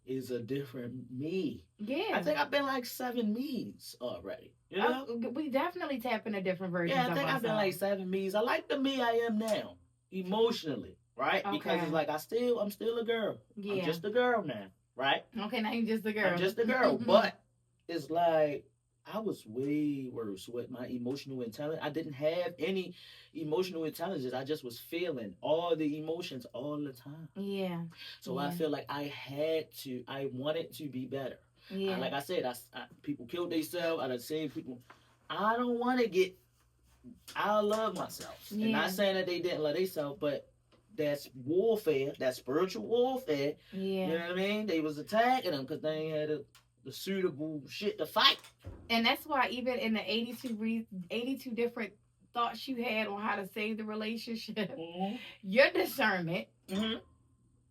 is a different me. Yeah. I think I've been like 7 me's already. You know? We definitely tap into different versions of I think I've been like 7 me's. I like the me I am now. Emotionally, right? Okay. Because it's like I'm still a girl. Yeah. I'm just a girl now, right? Okay, now you're just a girl. I'm just a girl. But it's like I was way worse with my emotional intelligence. I didn't have any emotional intelligence. I just was feeling all the emotions all the time. Yeah. So I feel like I wanted to be better. Yeah. Like I said, people killed themselves. I done seen people. I don't want to get. I love myself. Yeah. And not saying that they didn't love themselves, but that's warfare. That's spiritual warfare. Yeah. You know what I mean? They was attacking them because they ain't had the suitable shit to fight. And that's why even in the 82 different thoughts you had on how to save the relationship, your discernment,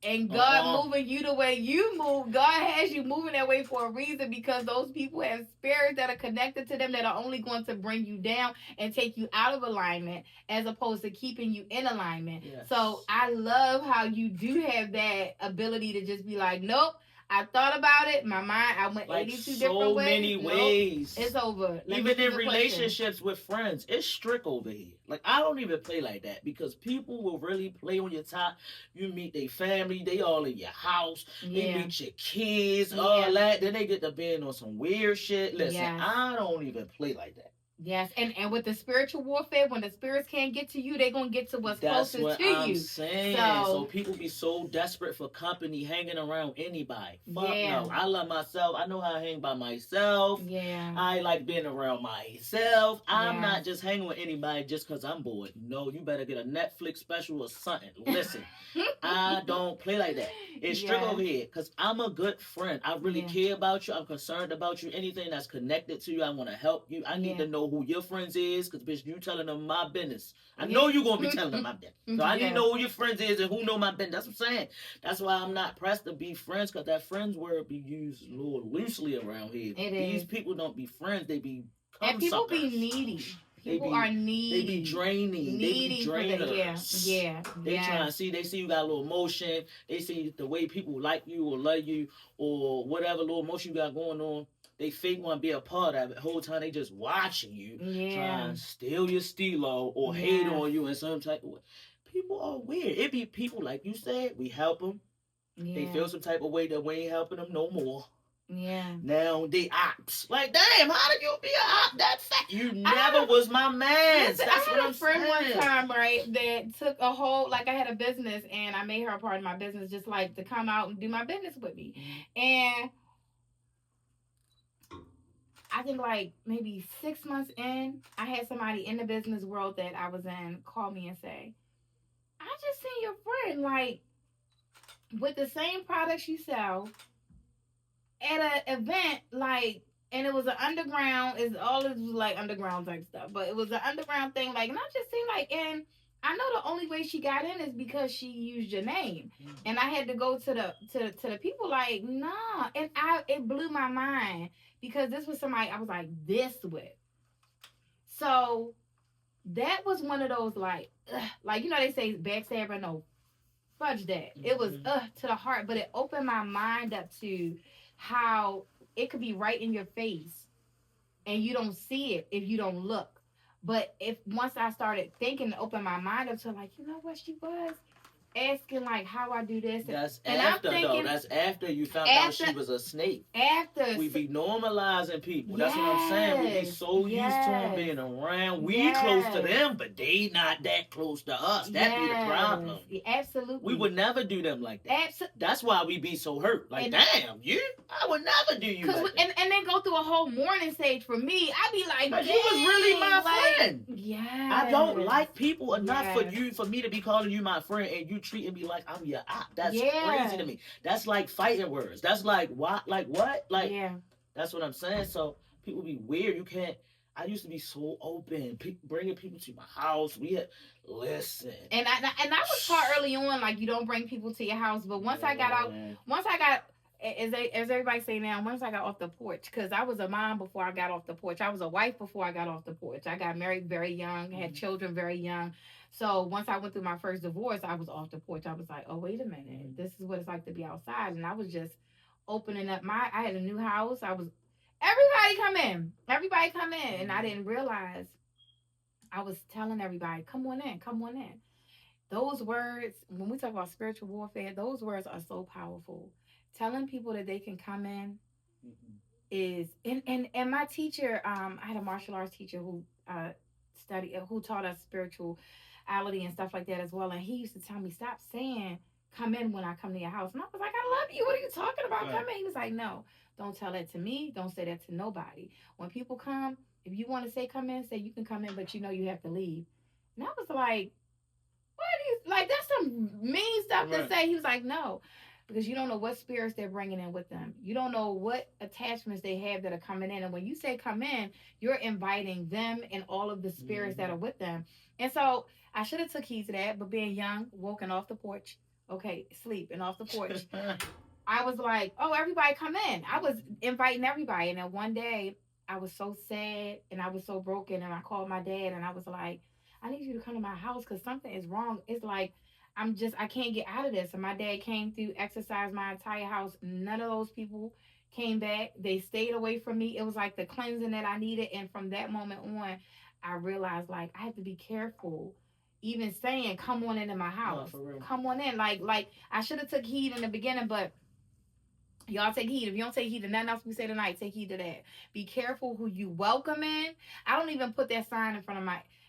and God moving you the way you move, God has you moving that way for a reason, because those people have spirits that are connected to them that are only going to bring you down and take you out of alignment as opposed to keeping you in alignment. Yes. So I love how you do have that ability to just be like, nope, I thought about it. My mind, I went like 82 different ways. So many ways. Nope, it's over. Even in relationships with friends, it's strict over here. Like, I don't even play like that because people will really play on your top. You meet their family, they all in your house. They meet your kids, all that. Then they get to being on some weird shit. Listen, I don't even play like that. Yes, and with the spiritual warfare, when the spirits can't get to you, they're going to get to what's closest to you. That's what I'm saying. So people be so desperate for company hanging around anybody. Fuck no. I love myself. I know how to hang by myself. Yeah. I like being around myself. I'm not just hanging with anybody just because I'm bored. No, you better get a Netflix special or something. Listen, I don't play like that. It's strict over here because I'm a good friend. I really care about you. I'm concerned about you. Anything that's connected to you, I want to help you. I need to know who your friends is, because bitch, you telling them my business. I know you gonna be telling them my business. So I need to know who your friends is and who know my business. That's what I'm saying. That's why I'm not pressed to be friends, because that friends word be used a little loosely around here. These people don't be friends, they be and people suckers. Be needy. People are needy. They be draining. Needy, they be drainers. They trying to see. They see you got a little emotion. They see the way people like you or love you or whatever little emotion you got going on. They fake want to be a part of it. The whole time they just watching you, trying to steal your stilo or hate on you in some type of way. People are weird. It be people, like you said, we help them. They feel some type of way that we ain't helping them no more. Yeah. Now they ops. Like, damn, how did you be an op that fat? You never was my man. That's what I'm saying. I had a friend one time, right, that took a whole, like, I had a business and I made her a part of my business, just like to come out and do my business with me. And I think like maybe 6 months in, I had somebody in the business world that I was in call me and say, I just seen your friend, like, with the same products you sell at an event, like, and it was an underground, it was like underground type stuff, but it was an underground thing, like, and I just seen like, and I know the only way she got in is because she used your name. And I had to go to the people like, nah. And it blew my mind because this was somebody I was like this with. So that was one of those like you know, they say backstabber, no, fudge that. It was to the heart, but it opened my mind up to how it could be right in your face and you don't see it if you don't look. But if once I started thinking, open my mind up to like, you know what, she was asking like how I do this. That's and after, I'm thinking, though. That's after you found out she was a snake. After we be normalizing people. That's what I'm saying. We be so used to them being around. We close to them, but they not that close to us. That be the problem. Absolutely. We would never do them like that. That's why we be so hurt. Like, damn, you? I would never do you like that. And then go through a whole mourning stage for me. I be like, but you was really my friend. Yeah. I don't like people enough for me to be calling you my friend and you treating me like I'm your op. That's crazy to me. That's like fighting words. That's like what? Like what? Like that's what I'm saying. So people be weird. You can't. I used to be so open, bringing people to my house. We had listen. And I was taught early on like you don't bring people to your house. But once I got out, as everybody say now, once I got off the porch, because I was a mom before I got off the porch. I was a wife before I got off the porch. I got married very young, had children very young. So once I went through my first divorce, I was off the porch. I was like, oh, wait a minute. This is what it's like to be outside. And I was just opening up I had a new house. Everybody come in. And I didn't realize I was telling everybody, come on in. Those words, when we talk about spiritual warfare, those words are so powerful. Telling people that they can come in is, and my teacher, I had a martial arts teacher who taught us spirituality and stuff like that as well. And he used to tell me, stop saying, come in when I come to your house. And I was like, I love you. What are you talking about? Right. Come in. He was like, no, don't tell that to me. Don't say that to nobody. When people come, if you want to say come in, say you can come in, but you know you have to leave. And I was like, what is, like, that's some mean stuff to Right. say. He was like, no, because you don't know what spirits they're bringing in with them. You don't know what attachments they have that are coming in. And when you say come in, you're inviting them and all of the spirits that are with them. And so I should have took heed to that, but being young, woken off the porch, okay, sleep and off the porch, I was like, oh, everybody come in. I was inviting everybody. And then one day I was so sad and I was so broken. And I called my dad and I was like, I need you to come to my house because something is wrong. It's like, I can't get out of this. And my dad came through, exercised my entire house. None of those people came back. They stayed away from me. It was like the cleansing that I needed. And from that moment on, I realized like I have to be careful. Even saying, come on into my house. No, for real. Come on in. Like I should have took heed in the beginning, but y'all take heed. If you don't take heed to nothing else we say tonight, take heed to that. Be careful who you welcome in. I don't even put that sign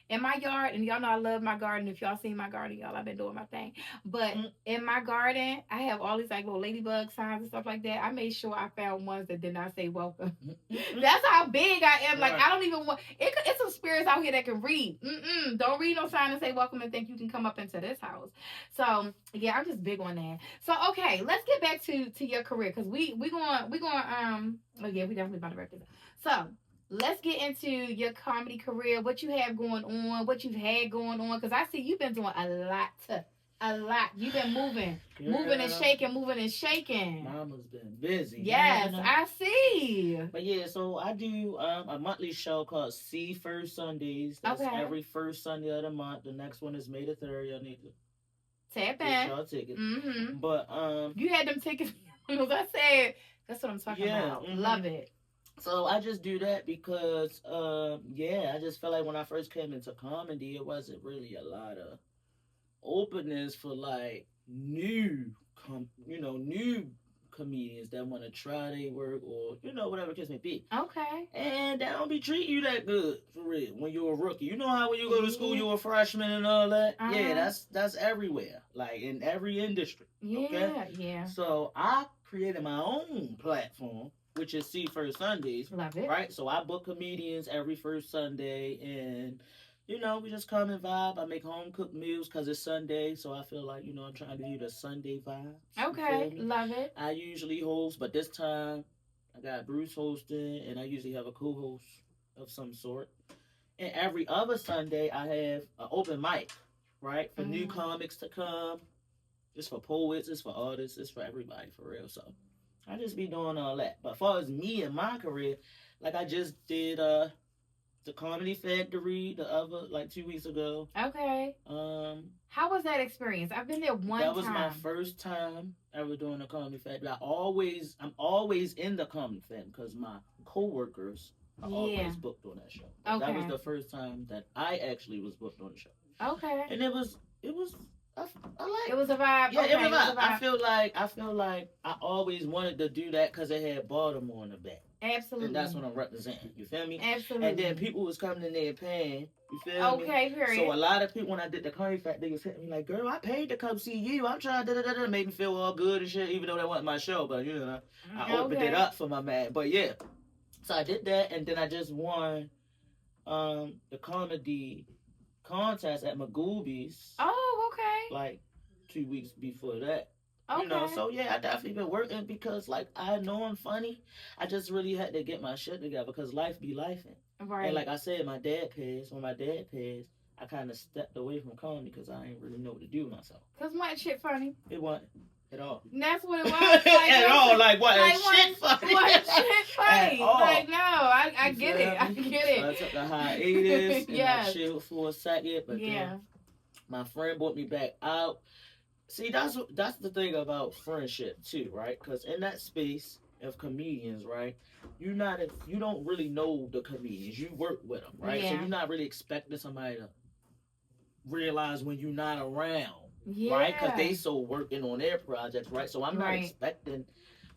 in my yard, and y'all know I love my garden. If y'all seen my garden, y'all, I've been doing my thing. But in my garden, I have all these like little ladybug signs and stuff like that. I made sure I found ones that did not say welcome. That's how big I am. Like, I don't even want it. It's some spirits out here that can read. Don't read no sign and say welcome and think you can come up into this house. So yeah, I'm just big on that. So okay, let's get back to your career because we going oh yeah, we definitely about to wrap this up. So let's get into your comedy career, what you have going on, what you've had going on, because I see you've been doing a lot. You've been moving and shaking. Mama's been busy. Yes, I see. But yeah, so I do a monthly show called See First Sundays. That's every first Sunday of the month. The next one is May the 3rd. Y'all need to tap get y'all tickets. But you had them tickets. I said that's what I'm talking about. Love it. So I just do that because, I just felt like when I first came into comedy, it wasn't really a lot of openness for like new comedians that want to try their work or whatever the case may be. Okay. And they don't be treating you that good for real when you're a rookie. You know how when you go to school you're a freshman and all that. Yeah, that's everywhere, like in every industry. Yeah, okay? Yeah. So I created my own platform, which is See First Sundays. Love it. Right? So I book comedians every first Sunday, and, we just come and vibe. I make home-cooked meals because it's Sunday, so I feel like, I'm trying to do the Sunday vibe. Okay, love it. I usually host, but this time I got Bruce hosting, and I usually have a co-host of some sort. And every other Sunday, I have an open mic, right? For new comics to come. It's for poets, it's for artists, it's for everybody, for real, so I just be doing all that. But as far as me and my career, like I just did the Comedy Factory the other 2 weeks ago. Okay. How was that experience? I've been there one time. That was my first time ever doing the Comedy Factory. I'm always in the Comedy Factory because my coworkers are always booked on that show. Okay. That was the first time that I actually was booked on the show. Okay. And it was I like it. Was a vibe. Yeah, okay, it was a vibe. I feel like I always wanted to do that because it had Baltimore in the back. Absolutely. And that's what I'm representing. You feel me? Absolutely. And then people was coming in there paying. You feel me? Okay, period. So a lot of people, when I did the Comedy Factory, they was hitting me like, girl, I paid to come see you. I'm trying to make me feel all good and shit, even though that wasn't my show. But, I opened it up for my man. But, yeah. So I did that, and then I just won the comedy contest at Magoobies. Oh, okay. 2 weeks before that. Okay. So yeah, I definitely been working because I know I'm funny. I just really had to get my shit together because life be lifing. Right. And like I said, when my dad passed, I kind of stepped away from comedy because I didn't really know what to do with myself. Because wasn't shit funny? It wasn't at all. That's what it was. At all. Like what? Shit funny. Wasn't shit funny. Like, no, I get it. I get it. So I took a hiatus and yes. I chilled for a second, but then my friend brought me back out. See, that's the thing about friendship too, right? Because in that space of comedians, right, you don't really know the comedians. You work with them, right? Yeah. So you're not really expecting somebody to realize when you're not around, yeah. right? Because they so working on their projects, right? So I'm not expecting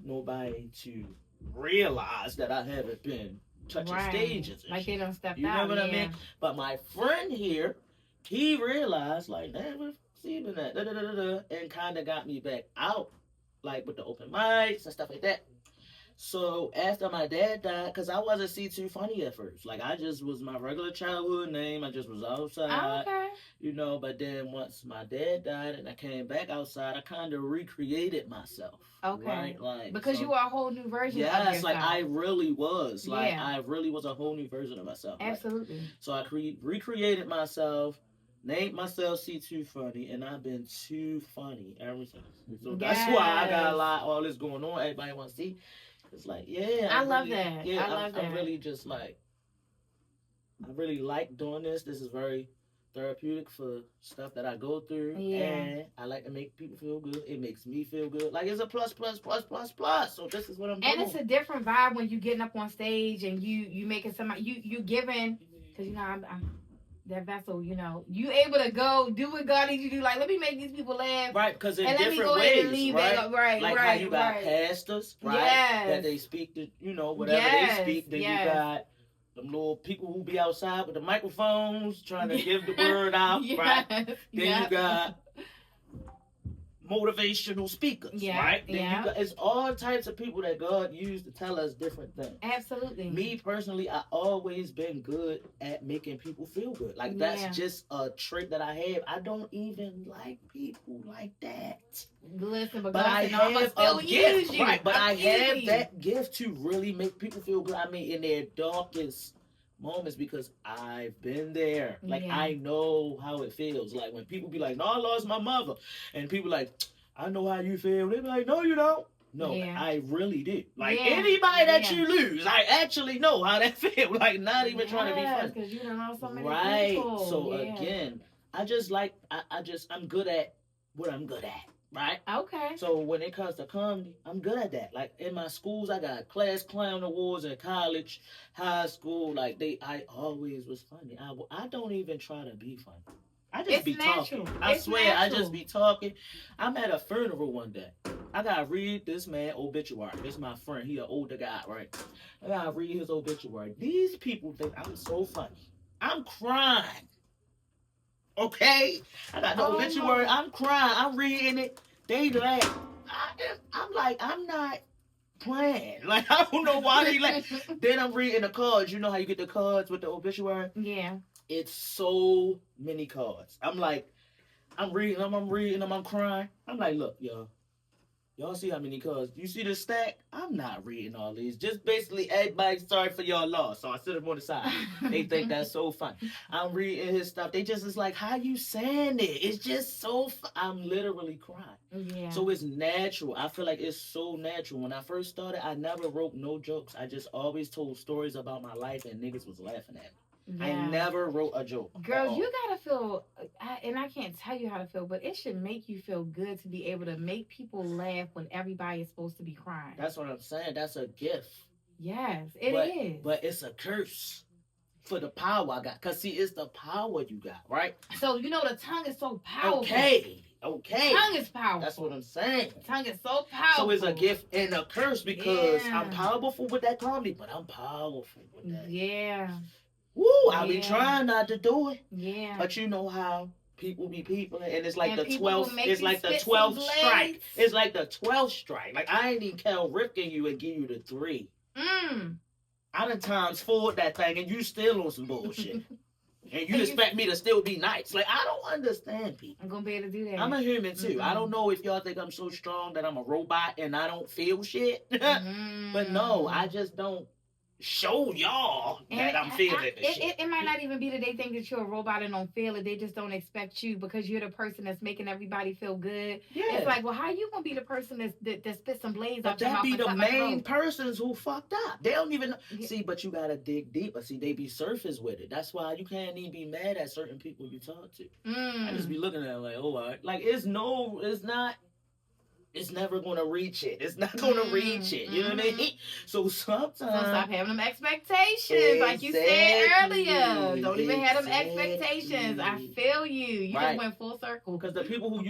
nobody to realize that I haven't been touching stages. And like they don't step out. You know what I mean? But my friend here, he realized, like, damn, what's even that? Da, da, da, da, da, and kind of got me back out, like with the open mics and stuff like that. So after my dad died, because I wasn't C2 Funny at first. Like, I just was my regular childhood name. I just was outside, Okay. you know. But then once my dad died and I came back outside, I kind of recreated myself. Okay. Right? Like, because so, you are a whole new version of yes, yourself. like I really was. Like, Yeah. I really was a whole new version of myself. Absolutely. Like, so I recreated myself, named myself C2 Funny, and I've been too funny ever since. So that's why I got all this going on. Everybody wants to see. It's like, yeah. I love that. Yeah, I love that. I'm really just like, I really like doing this. This is very therapeutic for stuff that I go through. Yeah. And I like to make people feel good. It makes me feel good. Like, it's a plus, plus, plus, plus, plus. So this is what I'm doing. And it's a different vibe when you getting up on stage and you making somebody, you giving, because, you know, I'm that vessel, you know, you able to go do what God needs you to do. Like, let me make these people laugh. Right, because in and different ways, right? Right, like right, how you got pastors, right? Yes. That they speak to, you know, whatever they speak. Then you got them little people who be outside with the microphones trying to give the word out, right? Then you got motivational speakers, right? Then you got, it's all types of people that God used to tell us different things. Absolutely. Me personally, I always been good at making people feel good. Like, that's just a trait that I have. I don't even like people like that. Listen, but I have a gift, right? But I have that gift to really make people feel good. I mean, in their darkest moments, because I've been there. Like, I know how it feels. Like, when people be like, no, I lost my mother. And people like, I know how you feel. They be like, no, you don't. No, I really do. Like, anybody that you lose, I actually know how that feels. Like, not even trying to be funny. Because you don't know so many people. So, again, I just like, I'm good at what I'm good at. Right? Okay. So when it comes to comedy, I'm good at that. Like, in my schools, I got class clown awards in college, high school. Like, I always was funny. I don't even try to be funny. I just be talking. I swear, I just be talking. I'm at a funeral one day. I gotta read this man obituary. This is my friend. He an older guy, right? I gotta read his obituary. These people think I'm so funny. I'm crying. Okay? I got the obituary. I'm crying. I'm reading it. They laugh. I'm like, I'm not playing. Like, I don't know why they laugh. Then I'm reading the cards. You know how you get the cards with the obituary? Yeah. It's so many cards. I'm like, I'm reading them. I'm crying. I'm like, look, y'all see how many cards? You see the stack? I'm not reading all these. Just basically, everybody sorry for y'all loss. So I sit them on the side. They think that's so funny. I'm reading his stuff. They just is like, how you saying it? It's just so I'm literally crying. Yeah. So it's natural. I feel like it's so natural. When I first started, I never wrote no jokes. I just always told stories about my life and niggas was laughing at me. Yeah. I never wrote a joke. Girl, you gotta feel, and I can't tell you how to feel, but it should make you feel good to be able to make people laugh when everybody is supposed to be crying. That's what I'm saying. That's a gift. Yes, it is. But it's a curse for the power I got. Because, see, it's the power you got, right? So, you know, the tongue is so powerful. Okay. Tongue is powerful. That's what I'm saying. Tongue is so powerful. So it's a gift and a curse because I'm powerful with that comedy, but I'm powerful with that. Yeah. Woo, I be trying not to do it. Yeah. But you know how people be people, and it's like the 12th. It's like the 12th strike. It's like the 12th strike. Like, I ain't even Cal Ripken you and give you the 3. I done times 4 that thing, and you still on some bullshit. And you expect me to still be nice. Like, I don't understand people. I'm gonna be able to do that. I'm a human too. I don't know if y'all think I'm so strong that I'm a robot and I don't feel shit. But no, I just don't show y'all that I'm feeling this shit. It might not even be that they think that you're a robot and don't feel it. They just don't expect you because you're the person that's making everybody feel good. Yeah. It's like, well, how you gonna be the person that spit some blades out your mouth? But that be the main persons who fucked up. They don't even see, but you gotta dig deeper. See, they be surface with it. That's why you can't even be mad at certain people you talk to. I just be looking at them like, oh, all right. Like, it's not. It's never gonna reach it. It's not gonna reach it. You know what I mean? So sometimes stop having them expectations, like you said earlier. Don't even have them expectations. I feel you. You just went full circle. Because the people who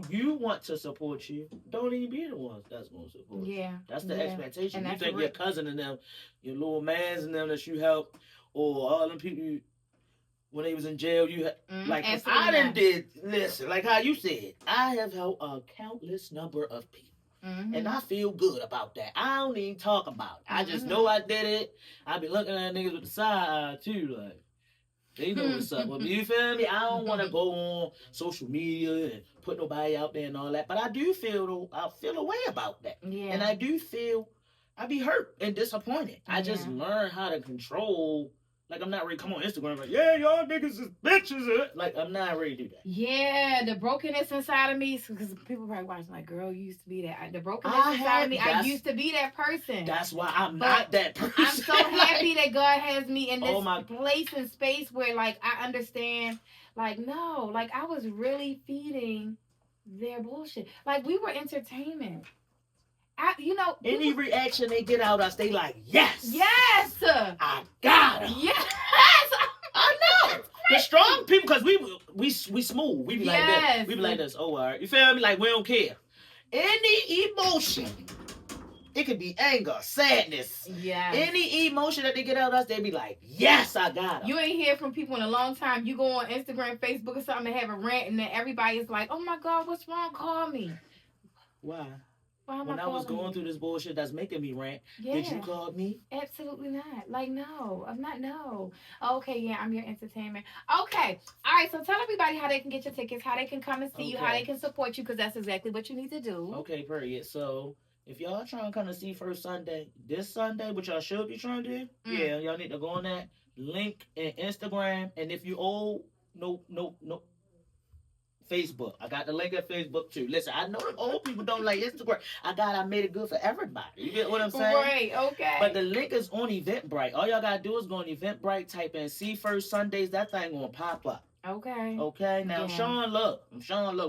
you want to support you don't even be the ones that's gonna support you. That's the expectation. And you think your cousin and them, your little mans and them that you help, or all them people. when they was in jail, you had, like, absolutely I done not. did, listen, like how you said, I have helped a countless number of people. And I feel good about that. I don't even talk about it. I just know I did it. I be looking at niggas with the side eye too, like, they know what's up with me. You feel me? I don't want to go on social media and put nobody out there and all that. But I do feel a way about that. Yeah. And I do feel I be hurt and disappointed. I just learned how to control. Like, I'm not ready to come on Instagram like, yeah, y'all niggas is bitches. Like, I'm not ready to do that. Yeah, the brokenness inside of me, because people probably watching like, girl, you used to be that. The brokenness inside of me, I used to be that person. That's why I'm not that person. I'm so happy that God has me in this place and space where, like, I understand, like, no, like, I was really feeding their bullshit. Like, we were entertainment. Any reaction they get out of us, they like, yes, I got it. Yes, I know. The strong people, because we smooth. We be like that. We be like this. Oh, all right. You feel me? Like, we don't care. Any emotion, it could be anger, sadness. Yeah. Any emotion that they get out of us, they be like, yes, I got it. You ain't hear from people in a long time. You go on Instagram, Facebook, or something, and have a rant, and then everybody is like, oh my God, what's wrong? Call me. Why? When I was going through this bullshit that's making me rant, did you call me? Absolutely not. Like, no. I'm not, no. Okay, yeah, I'm your entertainment. Okay. All right, so tell everybody how they can get your tickets, how they can come and see you, how they can support you, because that's exactly what you need to do. Okay, period. So, if y'all trying to come to see First Sunday, this Sunday, which y'all should be trying to do, yeah, y'all need to go on that link in Instagram. And if you old, no. Facebook. I got the link at Facebook too. Listen, I know them old people don't like Instagram. I made it good for everybody. You get what I'm saying? Right, okay. But the link is on Eventbrite. All y'all gotta do is go on Eventbrite, type in See First Sundays. That thing gonna pop up. Okay. Okay. Now I'm showing love.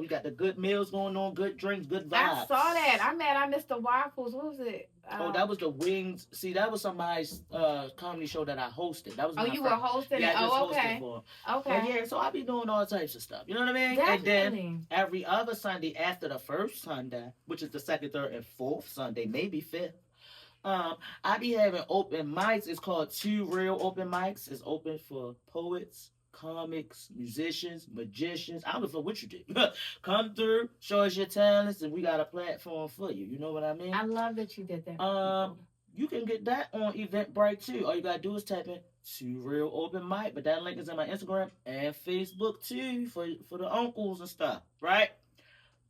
We got the good meals going on, good drinks, good vibes. I saw that. I'm mad I missed the waffles. What was it? That was the wings. See, that was somebody's comedy show that I hosted. That was you were hosting it. Oh, okay. Okay. And yeah, so I be doing all types of stuff. You know what I mean? Definitely. And then every other Sunday after the first Sunday, which is the second, third, and fourth Sunday, maybe fifth, I be having open mics. It's called Two Real Open Mics. It's open for poets, comics, musicians, magicians. I don't know what you do. Come through, show us your talents, and we got a platform for you. You know what I mean? I love that you did that. You can get that on Eventbrite too. All you gotta do is type in Two Real Open Mic, but that link is in my Instagram and Facebook too for the uncles and stuff, right?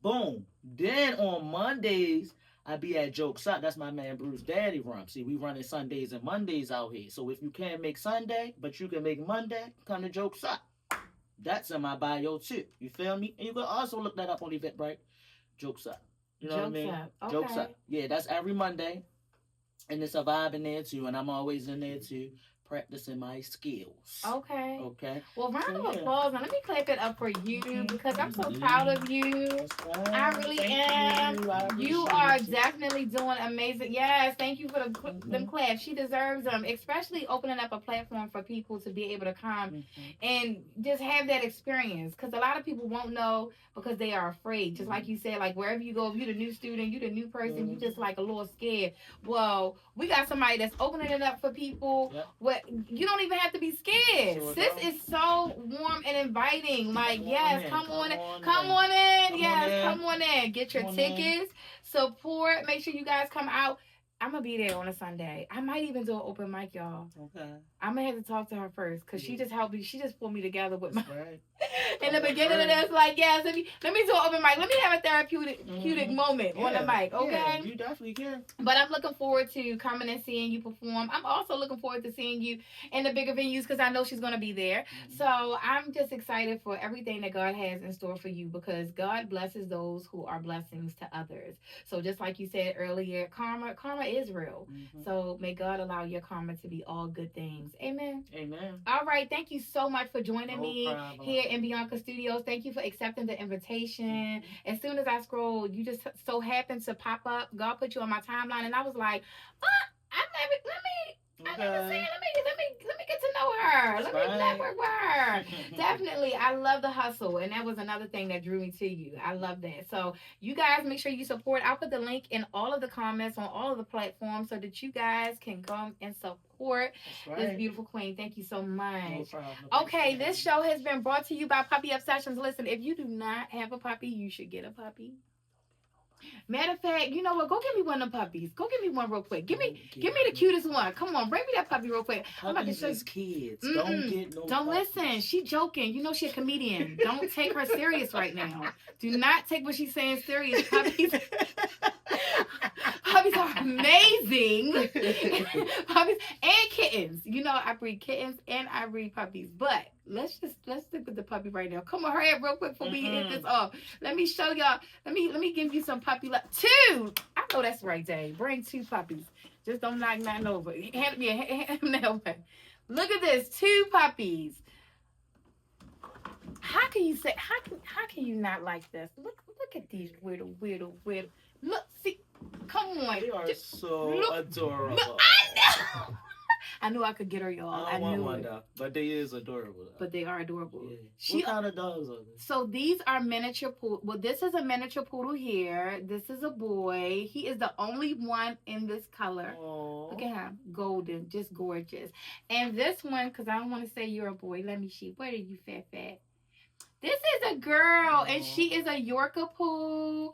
Boom. Then on Mondays, I be at Jokes Up. That's my man Bruce Daddy Rump. See, we running Sundays and Mondays out here. So if you can't make Sunday, but you can make Monday, come to Jokes Up. That's in my bio too. You feel me? And you can also look that up on Eventbrite. Jokes Up. You know what I mean? Okay. Jokes Up. Yeah, that's every Monday. And it's a vibe in there too. And I'm always in there too, practicing my skills. Okay. Okay. Well, round of applause. Now, let me clap it up for you because I'm so proud of you. I really am. You are definitely doing amazing. Yes, thank you for them claps. She deserves them, especially opening up a platform for people to be able to come and just have that experience. Because a lot of people won't know because they are afraid. Just like you said, like wherever you go, if you're the new student, you're the new person, you just like a little scared. Well, we got somebody that's opening it up for people. What you don't even have to be scared. Sis is so warm and inviting. Like, come on in. Get your tickets. Support. Make sure you guys come out. I'm gonna be there on a Sunday. I might even do an open mic, y'all. Okay. I'm gonna have to talk to her first because she just helped me. She just pulled me together with my. Right. In the beginning of this, like, let me do an open mic. Let me have a therapeutic moment on the mic, okay? Yeah, you definitely can. But I'm looking forward to coming and seeing you perform. I'm also looking forward to seeing you in the bigger venues because I know she's gonna be there. So I'm just excited for everything that God has in store for you because God blesses those who are blessings to others. So just like you said earlier, karma is real. So may God allow your karma to be all good things. Amen. Amen. All right. Thank you so much for joining me here in Bianca Studios. Thank you for accepting the invitation. As soon as I scrolled, you just so happened to pop up. God put you on my timeline, and I was like, let me I never seen. Let me get to know her. Let me network with her. Definitely, I love the hustle, and that was another thing that drew me to you. I love that. So you guys make sure you support. I'll put the link in all of the comments on all of the platforms so that you guys can come and support this beautiful queen. Thank you so much. No problem. Okay, this show has been brought to you by Puppy Obsessions. Listen, if you do not have a puppy, you should get a puppy. Matter of fact, you know what? Go get me one of them puppies. Go get me one real quick. Give me the cutest one. Come on, bring me that puppy real quick. I'm about to show you. Kids. Don't get no Don't puppies. Listen. She joking. You know she a comedian. Don't take her serious right now. Do not take what she's saying serious. Puppies are amazing. Puppies and kittens. You know, I breed kittens and I breed puppies. But let's stick with the puppy right now. Come on, hurry up real quick before we hit this off. Let me show y'all. Let me give you some puppy love. 2. I know that's right, Dave. Bring 2 puppies. Just don't knock nothing over. Hand me that one. Look at this. 2 puppies. How can you say? How can you not like this? Look at these weirdo. Look, see. Come on. They are so adorable. Look, I know. I knew I could get her, y'all. I want one though, but they is adorable. But they are adorable. Yeah. What kind of dogs are they? So these are miniature poodle. Well, this is a miniature poodle here. This is a boy. He is the only one in this color. Aww. Look at him, golden, just gorgeous. And this one, because I don't want to say you're a boy. Let me see. Where are you, fat? This is a girl, and she is a Yorker Poo.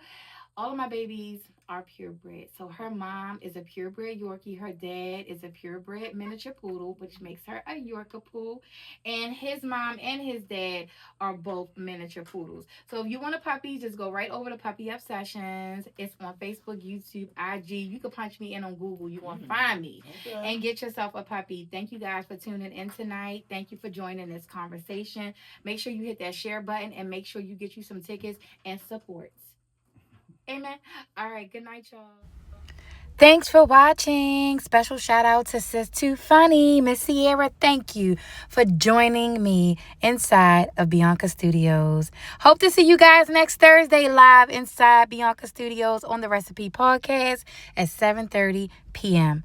All of my babies are purebred. So her mom is a purebred Yorkie. Her dad is a purebred miniature poodle, which makes her a Yorker Poo. And his mom and his dad are both miniature poodles. So if you want a puppy, just go right over to Puppy Obsessions. It's on Facebook, YouTube, IG. You can punch me in on Google. You won't find me. Okay. And get yourself a puppy. Thank you guys for tuning in tonight. Thank you for joining this conversation. Make sure you hit that share button and make sure you get you some tickets and supports. Amen. All right. Good night, y'all. Thanks for watching. Special shout out to Sis Too Funny. Miss Sierra, thank you for joining me inside of Bianca Studios. Hope to see you guys next Thursday live inside Bianca Studios on the Recipe Podcast at 7:30 p.m.